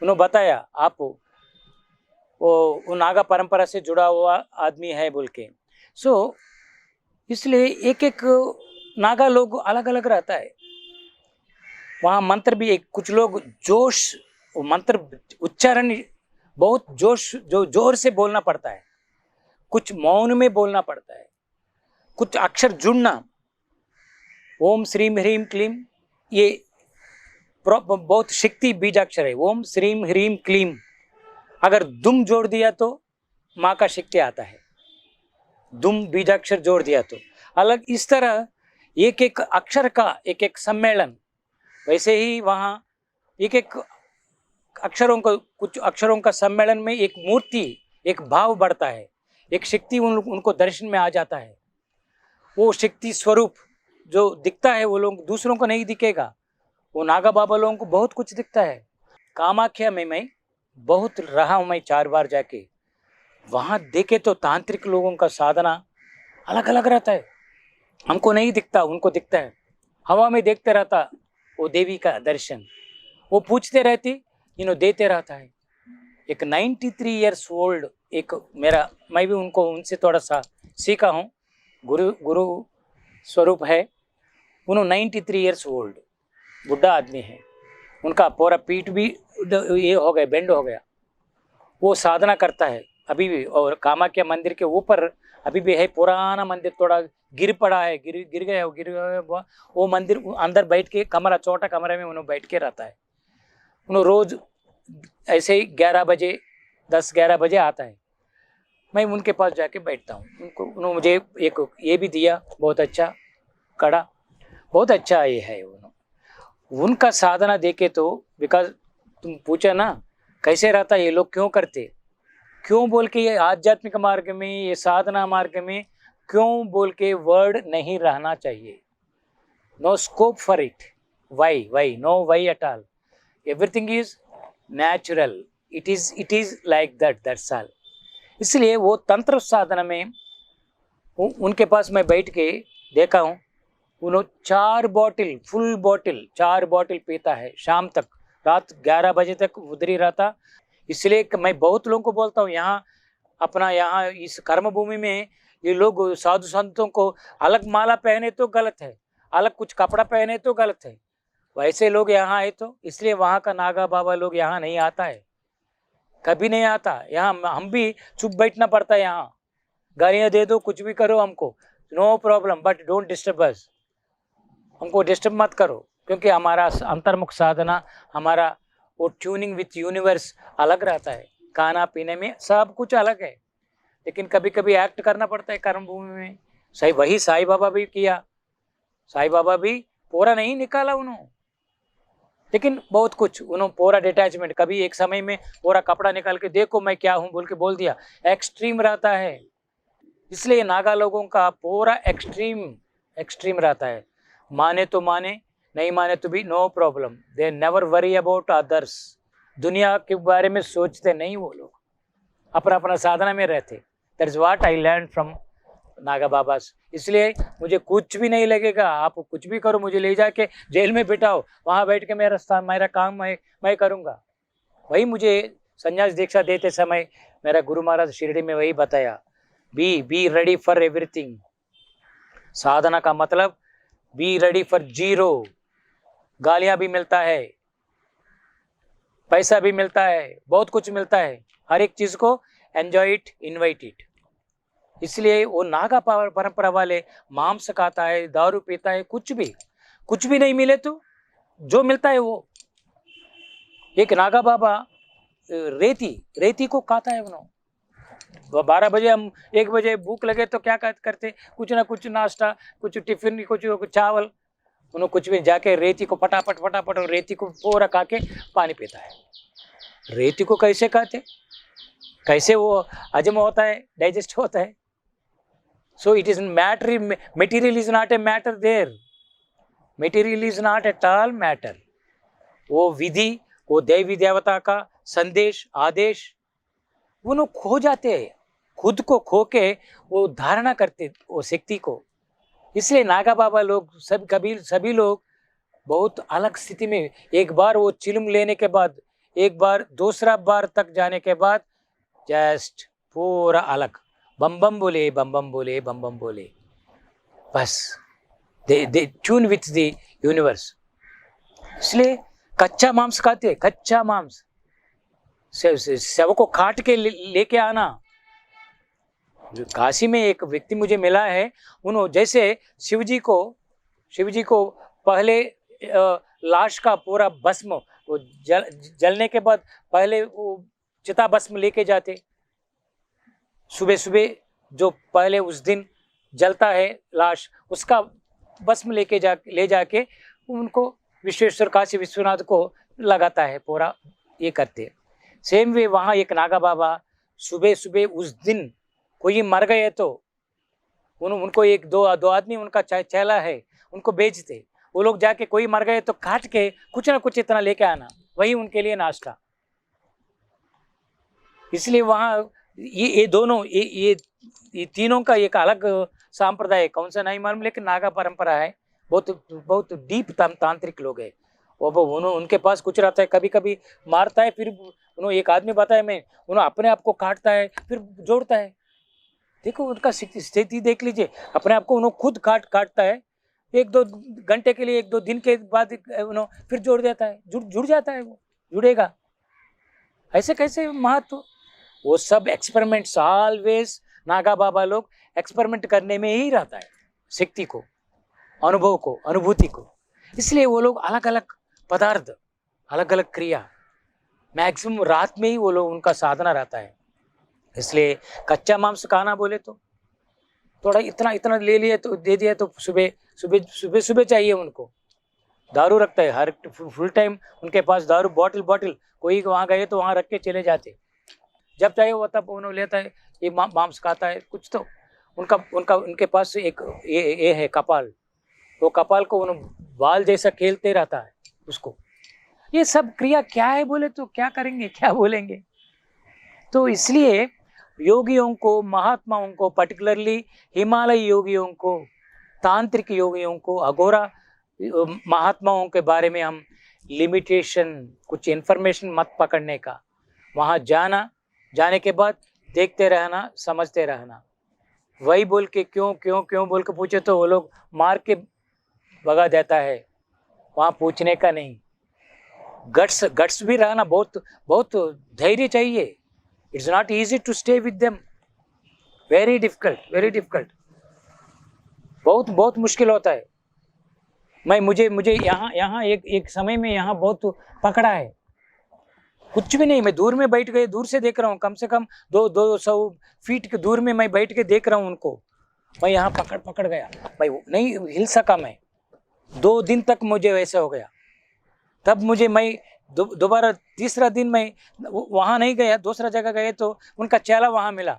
उन्होंने बताया, आप वो नागा परंपरा से जुड़ा हुआ आदमी है बोल के। सो इसलिए एक एक नागा लोग अलग अलग रहता है। वहाँ मंत्र भी एक, कुछ लोग जोश, मंत्र उच्चारण बहुत जोर से बोलना पड़ता है, कुछ मौन में बोलना पड़ता है, कुछ अक्षर जुड़ना, ओम श्रीम ह्रीम क्लीम, ये बहुत शक्ति बीजाक्षर है। ओम श्रीम ह्रीम क्लीम, अगर दुम जोड़ दिया तो माँ का शक्ति आता है। दुम बीजाक्षर जोड़ दिया तो अलग, इस तरह एक एक अक्षर का एक एक सम्मेलन, वैसे ही वहाँ एक एक अक्षरों का, कुछ अक्षरों का सम्मेलन में एक मूर्ति, एक भाव बढ़ता है, एक शक्ति उनको दर्शन में आ जाता है। वो शक्ति स्वरूप जो दिखता है वो लोग दूसरों को नहीं दिखेगा, वो नागा बाबा लोगों को बहुत कुछ दिखता है। कामाख्या में मैं बहुत रहा हूँ, मैं 4 बार जाके वहाँ देखे तो तांत्रिक लोगों का साधना अलग अलग रहता है, हमको नहीं दिखता, उनको दिखता है। हवा में देखते रहता वो देवी का दर्शन, वो पूछते रहती, देते रहता है। एक 93 ईयर्स ओल्ड एक मेरा, मैं भी उनसे थोड़ा सा सीखा हूँ, गुरु स्वरूप है। उन्होंने 93 ईयर्स ओल्ड बुढ़ा आदमी है, उनका पूरा पीठ भी ये हो गया, बेंड हो गया। वो साधना करता है अभी भी, और कामाख्या मंदिर के ऊपर अभी भी है पुराना मंदिर, थोड़ा गिर पड़ा है, गिर गया वो मंदिर। अंदर बैठ के कमरा, छोटा कमरे में उन्होंने बैठ के रहता है। उन्होंने रोज ऐसे ही 11 बजे 10-11 बजे आता है, मैं उनके पास जाके बैठता हूँ। उन्होंने मुझे एक ये भी दिया, बहुत अच्छा कड़ा, बहुत अच्छा ये है। उनका साधना देखे तो, बिकॉज तुम पूछा ना कैसे रहता ये लोग, क्यों करते, क्यों बोल के ये आध्यात्मिक मार्ग में, ये साधना मार्ग में क्यों बोल के वर्ड नहीं रहना चाहिए। No scope for it, why no why at all, everything is natural, it is like that's all. इसलिए वो तंत्र साधना में उनके पास मैं बैठ के देखा हूँ, उन्होंने 4 बॉटल, फुल बॉटल 4 बॉटल पीता है शाम तक, रात 11 बजे तक उधर ही रहता। इसलिए मैं बहुत लोगों को बोलता हूँ, यहाँ इस कर्म भूमि में ये लोग साधु संतों को अलग माला पहने तो गलत है, अलग कुछ कपड़ा पहने तो गलत है, वैसे लोग यहाँ आए तो, इसलिए वहाँ का नागा बाबा लोग यहाँ नहीं आता है, कभी नहीं आता। यहाँ हम भी चुप बैठना पड़ता है, यहाँ गालियाँ दे दो, कुछ भी करो हमको, no problem, but don't disturb us, हमको डिस्टर्ब मत करो, क्योंकि हमारा अंतर्मुख साधना, हमारा वो ट्यूनिंग विथ यूनिवर्स अलग रहता है। खाना पीने में सब कुछ अलग है, लेकिन कभी कभी एक्ट करना पड़ता है कर्म भूमि में। सही वही साईं बाबा भी किया, साईं बाबा भी पूरा नहीं निकाला उन्होंने, लेकिन बहुत कुछ उन्होंने पूरा डिटैचमेंट, कभी एक समय में पूरा कपड़ा निकाल के देखो मैं क्या हूँ बोल के बोल दिया, एक्सट्रीम रहता है। इसलिए नागा लोगों का पूरा एक्सट्रीम रहता है, माने तो माने, नहीं माने तो भी no problem, they never worry about others, दुनिया के बारे में सोचते नहीं वो लोग, अपना अपना साधना में रहते। That is what I learn from Naga babas. इसलिए मुझे कुछ भी नहीं लगेगा, आप कुछ भी करो, मुझे ले जाके जेल में बिठाओ, वहाँ बैठ के मेरा काम मैं करूँगा। वही मुझे संन्यास दीक्षा देते समय मेरा गुरु महाराज शिरडी में वही बताया, बी रेडी फॉर एवरीथिंग। साधना का मतलब बी रेडी फॉर जीरो। गालियां भी मिलता है, पैसा भी मिलता है, बहुत कुछ मिलता है, हर एक चीज को एंजॉय इट, इन्वाइट इट। इसलिए वो नागा परंपरा वाले मांस खाता है, दारू पीता है, कुछ भी नहीं मिले तो जो मिलता है वो। एक नागा बाबा रेती को खाता है उन्होंने। 12 बजे, हम 1 बजे भूख लगे तो क्या करते, कुछ ना कुछ नाश्ता, कुछ टिफिन, कुछ चावल, उन्होंने कुछ भी जाके रेती को फटाफट रेती को पूरा खा के पानी पीता है। रेती को कैसे खाते, कैसे वो हजम होता है, डाइजेस्ट होता है। So it is matter, material is not a matter there, material is not at all matter. वो विधि, वो देवी देवता का संदेश, आदेश, वो लोग खो जाते हैं, खुद को खो के वो धारणा करते वो शक्ति को। इसलिए नागा बाबा लोग सभी लोग बहुत अलग स्थिति में, एक बार वो चिलम लेने के बाद, एक बार दूसरा बार तक जाने के बाद जस्ट पूरा अलग, बम बम बोले, बस दे ट्यून विथ द यूनिवर्स। इसलिए कच्चा मांस खाते, कच्चा मांस शव को काट के लेके आना। काशी में एक व्यक्ति मुझे मिला है, उन्होंने जैसे शिव जी को पहले लाश का पूरा भस्म, वो जलने के बाद पहले वो चिता भस्म लेके जाते, सुबह जो पहले उस दिन जलता है लाश, उसका भस्म ले जाके उनको विश्वेश्वर काशी विश्वनाथ को लगाता है, पूरा ये करते हैं। सेम वे वहाँ एक नागा बाबा सुबह सुबह उस दिन कोई मर गए तो उनको एक दो आदमी उनका चेला है, उनको बेचते। वो लोग जाके कोई मर गए तो काट के कुछ ना कुछ इतना लेके आना, वही उनके लिए नाश्ता। इसलिए वहाँ ये दोनों ये तीनों का एक अलग सांप्रदाय है, कौन सा नहीं मालूम, लेकिन नागा परंपरा है। बहुत बहुत डीप तांत्रिक लोग है वो। उनके पास कुछ रहता है, कभी कभी मारता है, फिर उन्होंने एक आदमी बताया मैं, उन्होंने अपने आप को काटता है फिर जोड़ता है। देखो उनका स्थिति देख लीजिए, अपने आप को उन्होंने खुद काटता है, एक दो घंटे के लिए, एक दो दिन के बाद उन्होंने फिर जोड़ देता है, जुड़ जाता है, वो जुड़ेगा। ऐसे कैसे महत्व? वो सब एक्सपेरिमेंट्स, ऑलवेज नागा बाबा लोग एक्सपेरिमेंट करने में ही रहता है, शक्ति को, अनुभव को, अनुभूति को। इसलिए वो लोग अलग अलग पदार्थ, अलग अलग क्रिया, मैक्सिमम रात में ही वो लोग उनका साधना रहता है। इसलिए कच्चा मांस खाना बोले तो थोड़ा इतना ले लिया तो दे दिया तो सुबह चाहिए उनको। दारू रखता है हर फुल टाइम उनके पास, दारू बॉटल, कोई वहाँ गए तो वहाँ रख के चले जाते, जब चाहे वो तब उन्होंने लेता है, ये मांस खाता है कुछ तो। उनके पास एक ये है कपाल, वो कपाल को बाल जैसा खेलते रहता है उसको। ये सब क्रिया क्या है बोले तो क्या करेंगे, क्या बोलेंगे? तो इसलिए योगियों को, महात्माओं को, पर्टिकुलरली हिमालय योगियों को, तांत्रिक योगियों को, अघोरा महात्माओं के बारे में हम लिमिटेशन, कुछ इन्फॉर्मेशन मत पकड़ने का। वहाँ जाने के बाद देखते रहना, समझते रहना। वही बोल के क्यों बोल के पूछे तो वो लोग मार के भगा देता है, वहाँ पूछने का नहीं। गट्स भी रहना, बहुत धैर्य चाहिए। It's not easy to stay with them, very difficult, बहुत मुश्किल होता है। मुझे यहाँ एक समय में यहाँ बहुत पकड़ा है, कुछ भी नहीं, मैं दूर में बैठ गए, दूर से देख रहा हूँ, कम से कम 200 फीट के दूर में मैं बैठ के देख रहा हूँ उनको। मैं यहाँ पकड़ गया, भाई नहीं हिल सका मैं, 2 दिन तक मुझे वैसे हो गया। तब मैं दोबारा तीसरा दिन मैं वहाँ नहीं गया, दूसरा जगह गए तो उनका चेला वहाँ मिला।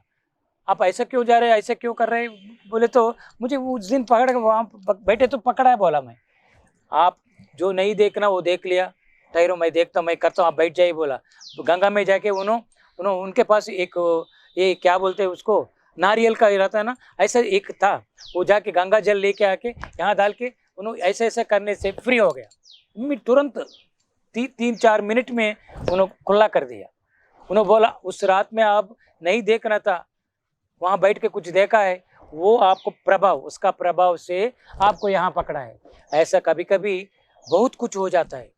आप ऐसा क्यों जा रहे हैं, ऐसा क्यों कर रहे हैं बोले तो मुझे उस दिन पकड़ के वहाँ बैठे तो पकड़ा है। बोला मैं, आप जो नहीं देखना वो देख लिया, ठहरो मैं देखता हूँ, मैं करता हूँ, आप बैठ जाइए। बोला गंगा में जाके उनके पास एक ये क्या बोलते हैं उसको, नारियल का रहता है ना, ऐसा एक था। वो जाके गंगा जल लेके आके यहाँ डाल के उन्होंने ऐसे करने से फ्री हो गया। तुरंत 3-4 मिनट में उन्होंने खुला कर दिया। उन्होंने बोला उस रात में आप नहीं देखना था, वहाँ बैठ के कुछ देखा है, वो आपको उसका प्रभाव से आपको यहाँ पकड़ा है। ऐसा कभी कभी बहुत कुछ हो जाता है,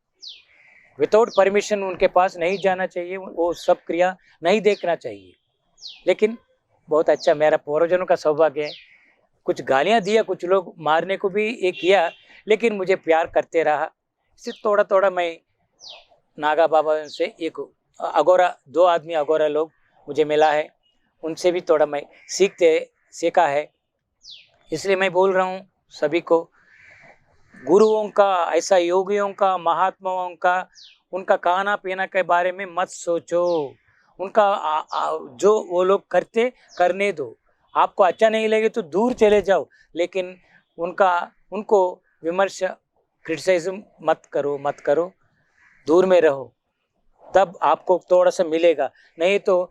विदाउट परमिशन उनके पास नहीं जाना चाहिए, वो सब क्रिया नहीं देखना चाहिए। लेकिन बहुत अच्छा, मेरा पूर्वजनों का सौभाग्य है, कुछ गालियाँ दिया, कुछ लोग मारने को भी ये किया, लेकिन मुझे प्यार करते रहा। इससे थोड़ा मैं नागा बाबा से एक अघोरा, 2 आदमी अघोरा लोग मुझे मिला है, उनसे भी थोड़ा मैं सीखा है। इसलिए मैं बोल रहा हूँ सभी को, गुरुओं का, ऐसा योगियों का, महात्माओं का, उनका खाना पीना के बारे में मत सोचो। उनका जो वो लोग करने दो। आपको अच्छा नहीं लगे तो दूर चले जाओ, लेकिन उनको विमर्श, क्रिटिसाइज्म मत करो, दूर में रहो, तब आपको थोड़ा सा मिलेगा। नहीं तो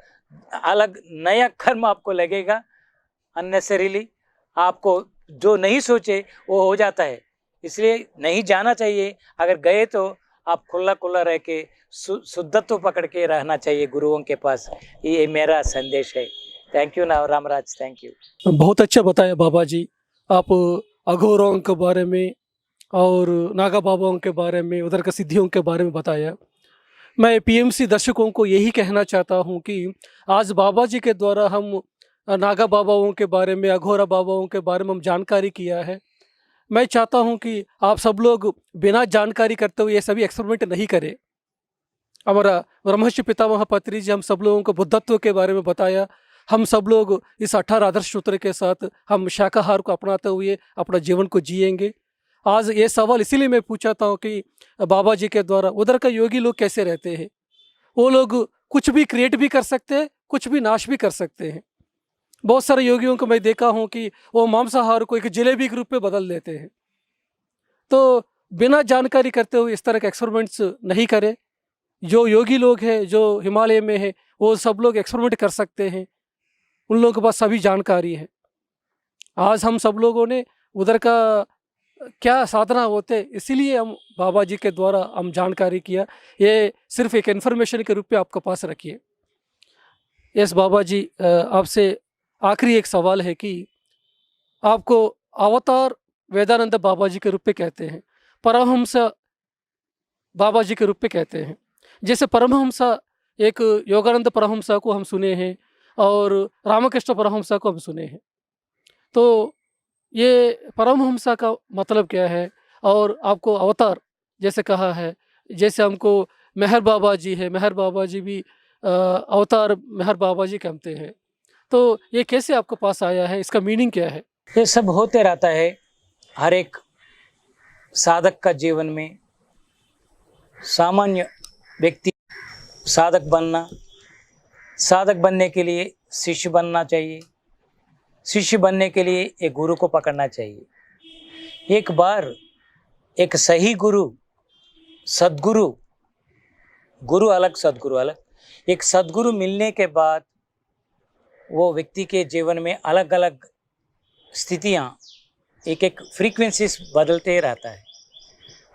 अलग नया कर्म आपको लगेगा, अननेसेरीली आपको जो नहीं सोचे वो हो जाता है। इसलिए नहीं जाना चाहिए, अगर गए तो आप खुला रह के शुद्धत्व पकड़ के रहना चाहिए गुरुओं के पास। ये मेरा संदेश है। थैंक यू ना रामराज, थैंक यू। बहुत अच्छा बताया बाबा जी, आप अघोरों के बारे में और नागा बाबाओं के बारे में, उधर के सिद्धियों के बारे में बताया। मैं पीएमसी दर्शकों को यही कहना चाहता हूँ कि आज बाबा जी के द्वारा हम नागा बाबाओं के बारे में, अघोरा बाबाओं के बारे में हम जानकारी किया है। मैं चाहता हूँ कि आप सब लोग बिना जानकारी करते हुए ये सभी एक्सपेरिमेंट नहीं करें। हमारा ब्रह्मर्षि पितामह पत्री जी हम सब लोगों को बुद्धत्व के बारे में बताया, हम सब लोग इस 18 आदर्श सूत्र के साथ हम शाकाहार को अपनाते हुए अपना जीवन को जिएंगे। आज ये सवाल इसीलिए मैं पूछाता हूँ कि बाबा जी के द्वारा उधर का योगी लोग कैसे रहते हैं। वो लोग कुछ भी क्रिएट भी कर सकते हैं, कुछ भी नाश भी कर सकते हैं। बहुत सारे योगियों को मैं देखा हूँ कि वो मांसाहार को एक जलेबी के रूप में बदल देते हैं। तो बिना जानकारी करते हुए इस तरह के एक्सपेरिमेंट्स नहीं करें। जो योगी लोग हैं, जो हिमालय में है, वो सब लोग एक्सपेरिमेंट कर सकते हैं, उन लोगों के पास सभी जानकारी है। आज हम सब लोगों ने उधर का क्या साधना होते इसीलिए हम बाबा जी के द्वारा हम जानकारी किया। ये सिर्फ एक इन्फॉर्मेशन के रूप में आपके पास रखिए। यस बाबा जी, आपसे आखिरी एक सवाल है कि आपको अवतार वेदानंद बाबा जी के रूप में कहते हैं, परमहंस बाबा जी के रूप में कहते हैं। जैसे परमहंस एक योगानंद परमहंस को हम सुने हैं और रामकृष्ण परमहंस को हम सुने हैं। तो ये परमहंस का मतलब क्या है? और आपको अवतार जैसे कहा है, जैसे हमको मेहर बाबा जी है, मेहर बाबा जी भी अवतार मेहर बाबा जी कहते हैं। तो ये कैसे आपके पास आया है, इसका मीनिंग क्या है? ये सब होते रहता है हर एक साधक का जीवन में। सामान्य व्यक्ति साधक बनने के लिए शिष्य बनना चाहिए, शिष्य बनने के लिए एक गुरु को पकड़ना चाहिए। एक बार एक सही गुरु, सद्गुरु, गुरु अलग सद्गुरु अलग, एक सद्गुरु मिलने के बाद वो व्यक्ति के जीवन में अलग अलग स्थितियाँ, एक एक फ्रीक्वेंसीज बदलते रहता है।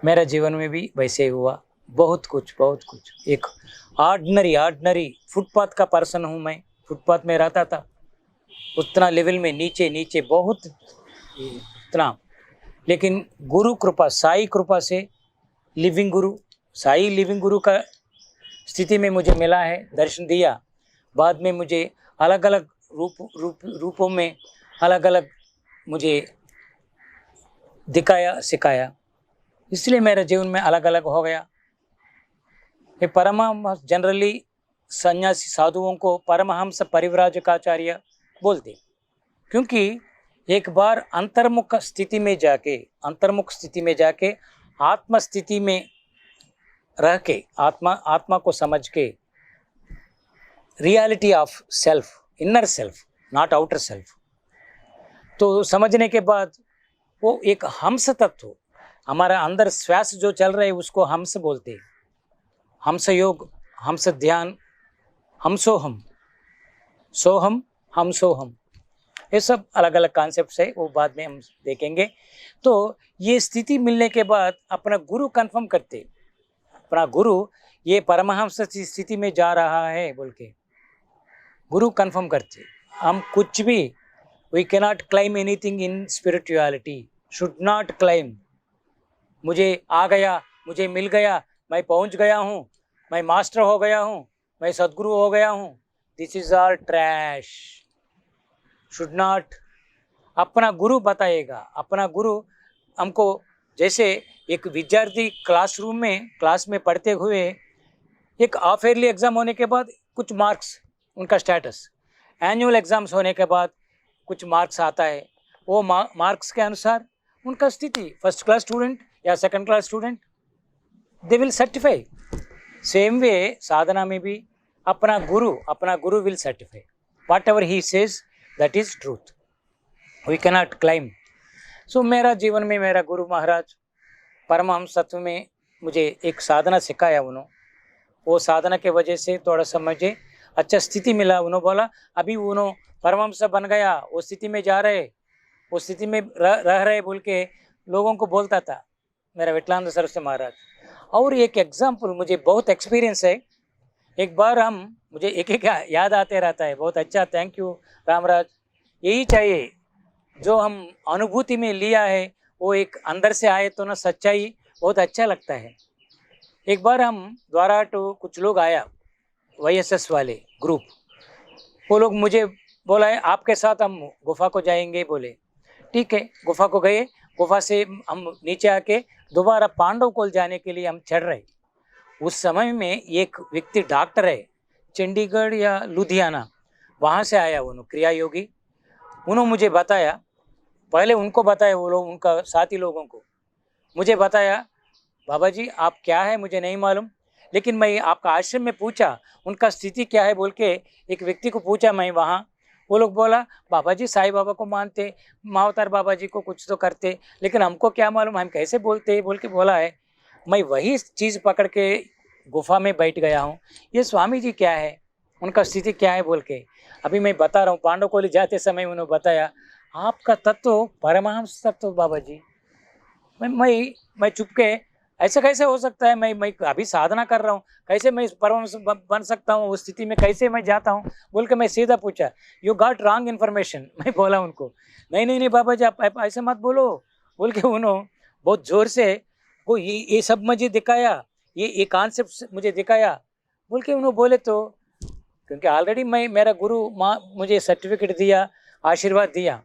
मेरा जीवन में भी वैसे ही हुआ। बहुत कुछ एक ऑर्डिनरी फुटपाथ का पर्सन हूँ मैं। फुटपाथ में रहता था, उतना लेवल में नीचे बहुत उतना, लेकिन गुरु कृपा, साई कृपा से साई लिविंग गुरु का स्थिति में मुझे मिला है, दर्शन दिया। बाद में मुझे अलग अलग रूपों में अलग अलग मुझे दिखाया, सिखाया, इसलिए मेरे जीवन में अलग अलग हो गया। ये परमहंस जनरली सन्यासी साधुओं को परमहंस परिव्राजकाचार्य बोलते, क्योंकि एक बार अंतर्मुख स्थिति में जाके आत्म स्थिति में रह के आत्मा को समझ के, reality of self, inner self, not outer self, तो समझने के बाद वो एक हंस तत्व, हमारा अंदर श्वास जो चल रहा है उसको हंस बोलते हैं। हंस योग, हंस ध्यान, हमसोहम, सोहम, हमसोहम, ये सब अलग अलग कॉन्सेप्ट्स है, वो बाद में हम देखेंगे। तो ये स्थिति मिलने के बाद अपना गुरु कंफर्म करते, अपना गुरु ये परमहंस स्थिति में जा रहा है बोल के गुरु कंफर्म करते। हम कुछ भी, we cannot claim anything in spirituality, should not claim. मुझे आ गया, मुझे मिल गया, मैं पहुंच गया हूँ, मैं मास्टर हो गया हूँ, मैं सदगुरु हो गया हूँ, this is all trash, should not. अपना गुरु बताएगा, अपना गुरु हमको, जैसे एक विद्यार्थी क्लास में पढ़ते हुए एक हाफ ईयरली एग्जाम होने के बाद कुछ मार्क्स, उनका स्टेटस, एनुअल एग्जाम्स होने के बाद कुछ मार्क्स आता है, वो मार्क्स के अनुसार उनका स्थिति, फर्स्ट क्लास स्टूडेंट या second class student, they will certify. Same way साधना में भी अपना गुरु will certify, whatever he says that is truth, we cannot claim. So मेरा जीवन में मेरा गुरु महाराज परमहंस तत्व में मुझे एक साधना सिखाया उन्होंने, वो साधना के वजह से थोड़ा सा मुझे अच्छा स्थिति मिला। उन्होंने बोला अभी उन्होंने परमहंस बन गया, वो स्थिति में जा रहे, वो स्थिति में रह रहे बोल के लोगों को बोलता था मेरा विट्लानंद सरस्वती महाराज। और एक एग्जाम्पल, मुझे बहुत एक्सपीरियंस है। एक बार मुझे एक याद आते रहता है, बहुत अच्छा, थैंक यू रामराज। यही चाहिए जो हम अनुभूति में लिया है, वो एक अंदर से आए तो ना सच्चाई बहुत अच्छा लगता है। एक बार द्वारा तो कुछ लोग आया, YSS वाले ग्रुप, वो लोग मुझे बोला है आपके साथ हम गुफा को जाएंगे, बोले ठीक है। गुफा को गए, गुफा से हम नीचे आके दोबारा पांडव कोल जाने के लिए हम चढ़ रहे। उस समय में एक व्यक्ति डॉक्टर है, चंडीगढ़ या लुधियाना, वहाँ से आया उन्होंने क्रिया योगी। उन्होंने मुझे बताया, पहले उनको बताया, वो लोग उनका साथी लोगों को मुझे बताया, बाबा जी आप क्या है मुझे नहीं मालूम, लेकिन मैं आपका आश्रम में पूछा उनका स्थिति क्या है बोल के, एक व्यक्ति को पूछा मैं वहाँ, वो लोग बोला बाबा जी साईं बाबा को मानते, महाअवतार बाबा जी को कुछ तो करते, लेकिन हमको क्या मालूम हम कैसे बोलते बोल के बोला है। मैं वही चीज़ पकड़ के गुफा में बैठ गया हूँ, ये स्वामी जी क्या है, उनका स्थिति क्या है बोल के। अभी मैं बता रहा हूँ, पांडवकोली जाते समय उन्होंने बताया आपका तत्व परमहंस तत्व बाबा जी। मैं चुपके, ऐसा कैसे हो सकता है, मैं अभी साधना कर रहा हूँ, कैसे मैं परमहंस बन सकता हूँ, उस स्थिति में कैसे मैं जाता हूँ बोल के मैं सीधा पूछा, यू गॉट रॉन्ग इन्फॉर्मेशन। मैं बोला उनको नहीं नहीं नहीं बाबा जी आप ऐसे मत बोलो बोल के। उन्होंने बहुत जोर से वो ये सब मुझे दिखाया, ये कॉन्सेप्ट मुझे दिखाया बोल के उन्होंने बोले। तो क्योंकि ऑलरेडी मैं, मेरा गुरु माँ मुझे सर्टिफिकेट दिया, आशीर्वाद दिया,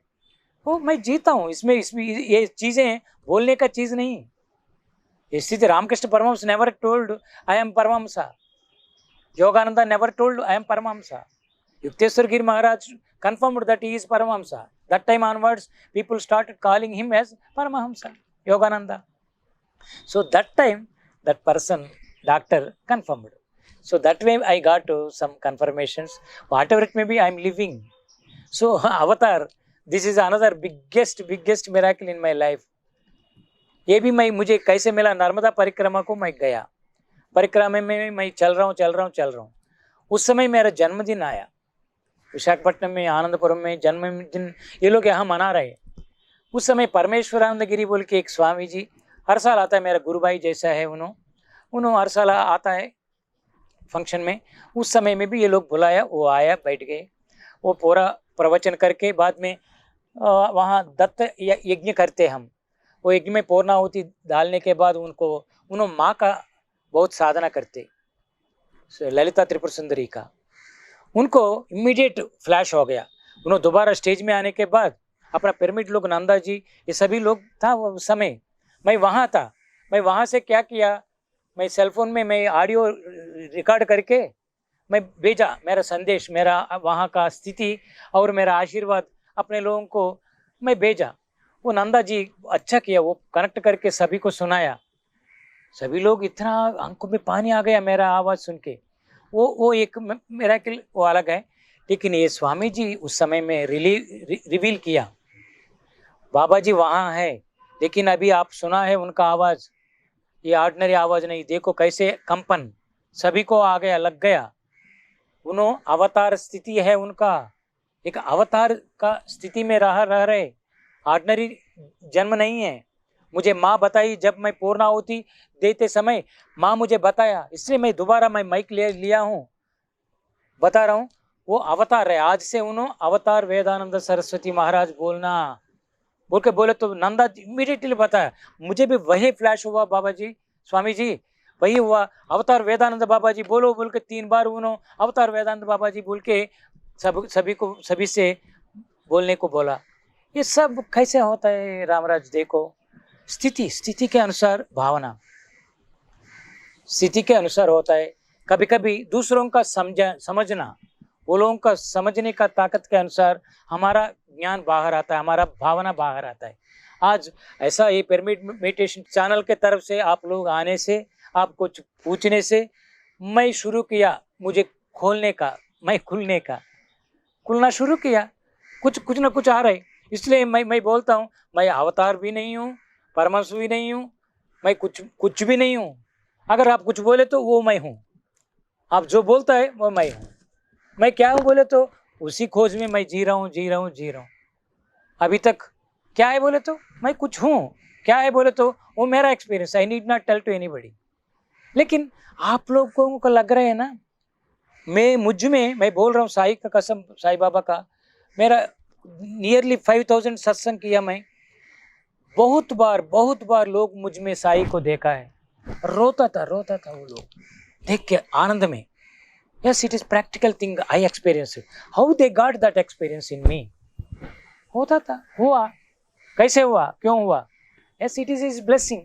वो मैं जीता हूँ इसमें। ये चीज़ें बोलने का चीज़ नहीं। स्थिति Ramakrishna Paramahamsa never told I am Paramahamsa, Yogananda never told I am Paramahamsa, Yukteshwar Giri Maharaj confirmed that he is Paramahamsa. That time onwards, people started calling him as Paramahamsa, Yogananda. So that time, that person, doctor, confirmed. So that way I got some confirmations. Whatever it may be, I am living. So Avatar, this is another biggest miracle in my life. ये भी मैं, मुझे कैसे मिला, नर्मदा परिक्रमा को मैं गया, परिक्रमा में मैं चल रहा हूँ। उस समय मेरा जन्मदिन आया, विशाखापट्टनम में, आनंदपुरम में जन्मदिन ये लोग यहाँ मना रहे। उस समय परमेश्वरानंद गिरी बोल के एक स्वामी जी हर साल आता है, मेरा गुरु भाई जैसा है उन्होंने हर साल आता है फंक्शन में। उस समय में भी ये लोग बुलाया, वो आया, बैठ गए, वो पूरा प्रवचन करके बाद में वहाँ दत्त यज्ञ करते हम। वो यज्ञ में पूर्णाहुति डालने के बाद उन्होंने माँ का बहुत साधना करते, ललिता त्रिपुर सुंदरी का। उनको इमीडिएट फ्लैश हो गया। उन्होंने दोबारा स्टेज में आने के बाद अपना पिरामिड लोग, नंदा जी, ये सभी लोग था वो समय, मैं वहाँ था। मैं वहाँ से क्या किया, मैं सेलफोन में मैं ऑडियो रिकॉर्ड करके मैं भेजा, मेरा संदेश, मेरा वहाँ का स्थिति और मेरा आशीर्वाद अपने लोगों को मैं भेजा। वो नंदा जी अच्छा किया, वो कनेक्ट करके सभी को सुनाया। सभी लोग, इतना आंखों में पानी आ गया मेरा आवाज़ सुन के। वो एक मिरेकल वो अलग है। लेकिन ये स्वामी जी उस समय में रिवील किया, बाबा जी वहाँ है, लेकिन अभी आप सुना है उनका आवाज़, ये ऑर्डिनरी आवाज़ नहीं, देखो कैसे कंपन सभी को आ गया, लग गया। उन्होंने अवतार स्थिति है उनका, एक अवतार का स्थिति में रह रहे, ऑर्डिनरी जन्म नहीं है। मुझे माँ बताई, जब मैं पूर्णाहुति देते समय माँ मुझे बताया, इसलिए मैं दोबारा माइक लिया हूँ, बता रहा हूँ। वो अवतार है, आज से उन्होंने अवतार वेदानंद सरस्वती महाराज बोलना बोल के बोले तो नंदा इमीडिएटली बताया। मुझे भी वही फ्लैश हुआ, बाबा जी, स्वामी जी वही हुआ, अवतार वेदानंद बाबा जी बोलो बोल के 3 बार उन्होंने अवतार वेदानंद बाबा जी बोल के सभी से बोलने को बोला। ये सब कैसे होता है रामराज? देखो, स्थिति के अनुसार भावना, स्थिति के अनुसार होता है। कभी कभी दूसरों का समझना, वो लोगों का समझने का ताकत के अनुसार हमारा ज्ञान बाहर आता है, हमारा भावना बाहर आता है। आज ऐसा ये पिरामिड मेडिटेशन चैनल के तरफ से आप लोग आने से, आप कुछ पूछने से मैं शुरू किया, मुझे खोलने का, मैं खुलना शुरू किया, कुछ ना कुछ आ रहा है। इसलिए मैं बोलता हूँ, मैं अवतार भी नहीं हूँ, परमहंस भी नहीं हूँ, मैं कुछ भी नहीं हूँ। अगर आप कुछ बोले तो वो मैं हूँ, आप जो बोलता है वो मैं हूँ। मैं क्या हूँ बोले तो उसी खोज में मैं जी रहा हूँ। अभी तक क्या है बोले तो मैं कुछ हूँ, क्या है बोले तो वो मेरा experience, I need not tell to anybody. लेकिन आप लोगों को लग रहा है ना, मैं बोल रहा हूँ साई का कसम, साई बाबा का, मेरा नियरली 5000 सत्संग किया मैं। बहुत बार लोग मुझ में साई को देखा है, रोता था वो लोग देख के आनंद में। Yes, it is practical thing I experienced. How they got that experience in me? होता था, हुआ, कैसे हुआ, क्यों हुआ? Yes, it is his blessing.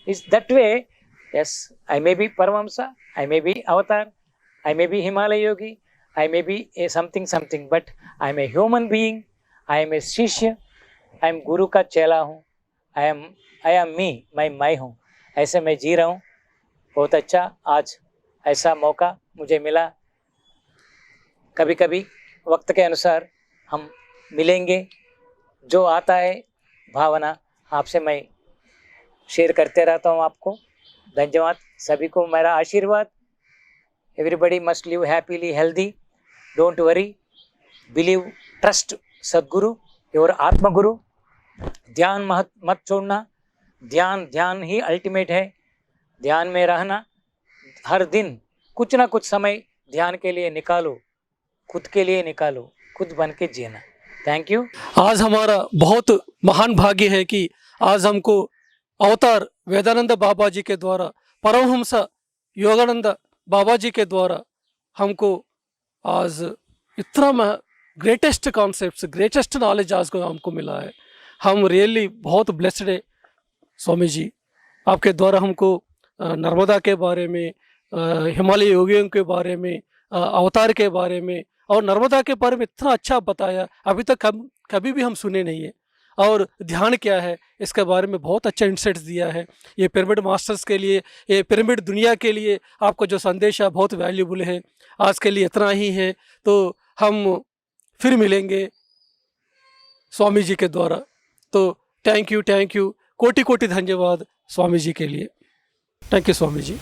Is that way? Yes, I may be Paramahamsa, I may be Avatar, I may be Himalaya Yogi, I may be a something, but I am a human being. I am a शिष्य. I am गुरु का चेला हूँ. I am me. मैं हूँ. ऐसे मैं जी रहा हूँ. बहुत अच्छा आज ऐसा मौका मुझे मिला. कभी कभी वक्त के अनुसार हम मिलेंगे. जो आता है भावना आपसे मैं शेयर करते रहता हूँ आपको. धन्यवाद. सभी को मेरा आशीर्वाद. Everybody must live happily, healthy. Don't worry. Believe, trust सदगुरु, your आत्मा गुरु. ध्यान मत छोड़ना. ध्यान ही अल्टीमेट है. ध्यान में रहना. हर दिन कुछ ना कुछ समय ध्यान के लिए निकालो. खुद के लिए निकालो. खुद बन के जीना. Thank you. आज हमारा बहुत महान भाग्य है कि आज हमको अवतार वेदानंद बाबा जी के द्वारा, परमहंस योगानंद बाबा जी के द्वारा हमको आज इतना ग्रेटेस्ट कॉन्सेप्ट्स, ग्रेटेस्ट नॉलेज आज को हमको मिला है. हम रियली बहुत ब्लेस्ड है स्वामी जी. आपके द्वारा हमको नर्मदा के बारे में, हिमालय योगियों के बारे में, अवतार के बारे में और नर्मदा के बारे में इतना अच्छा बताया. अभी तक कभी भी हम सुने नहीं है. और ध्यान क्या है इसके बारे में बहुत अच्छा इंसाइट्स दिया है. ये पिरामिड मास्टर्स के लिए, ये पिरामिड दुनिया के लिए आपका जो संदेश है बहुत वैल्यूबल है. आज के लिए इतना ही है. तो हम फिर मिलेंगे स्वामी जी के द्वारा. तो थैंक यू, कोटि कोटि धन्यवाद स्वामी जी के लिए. Thank you Swami ji.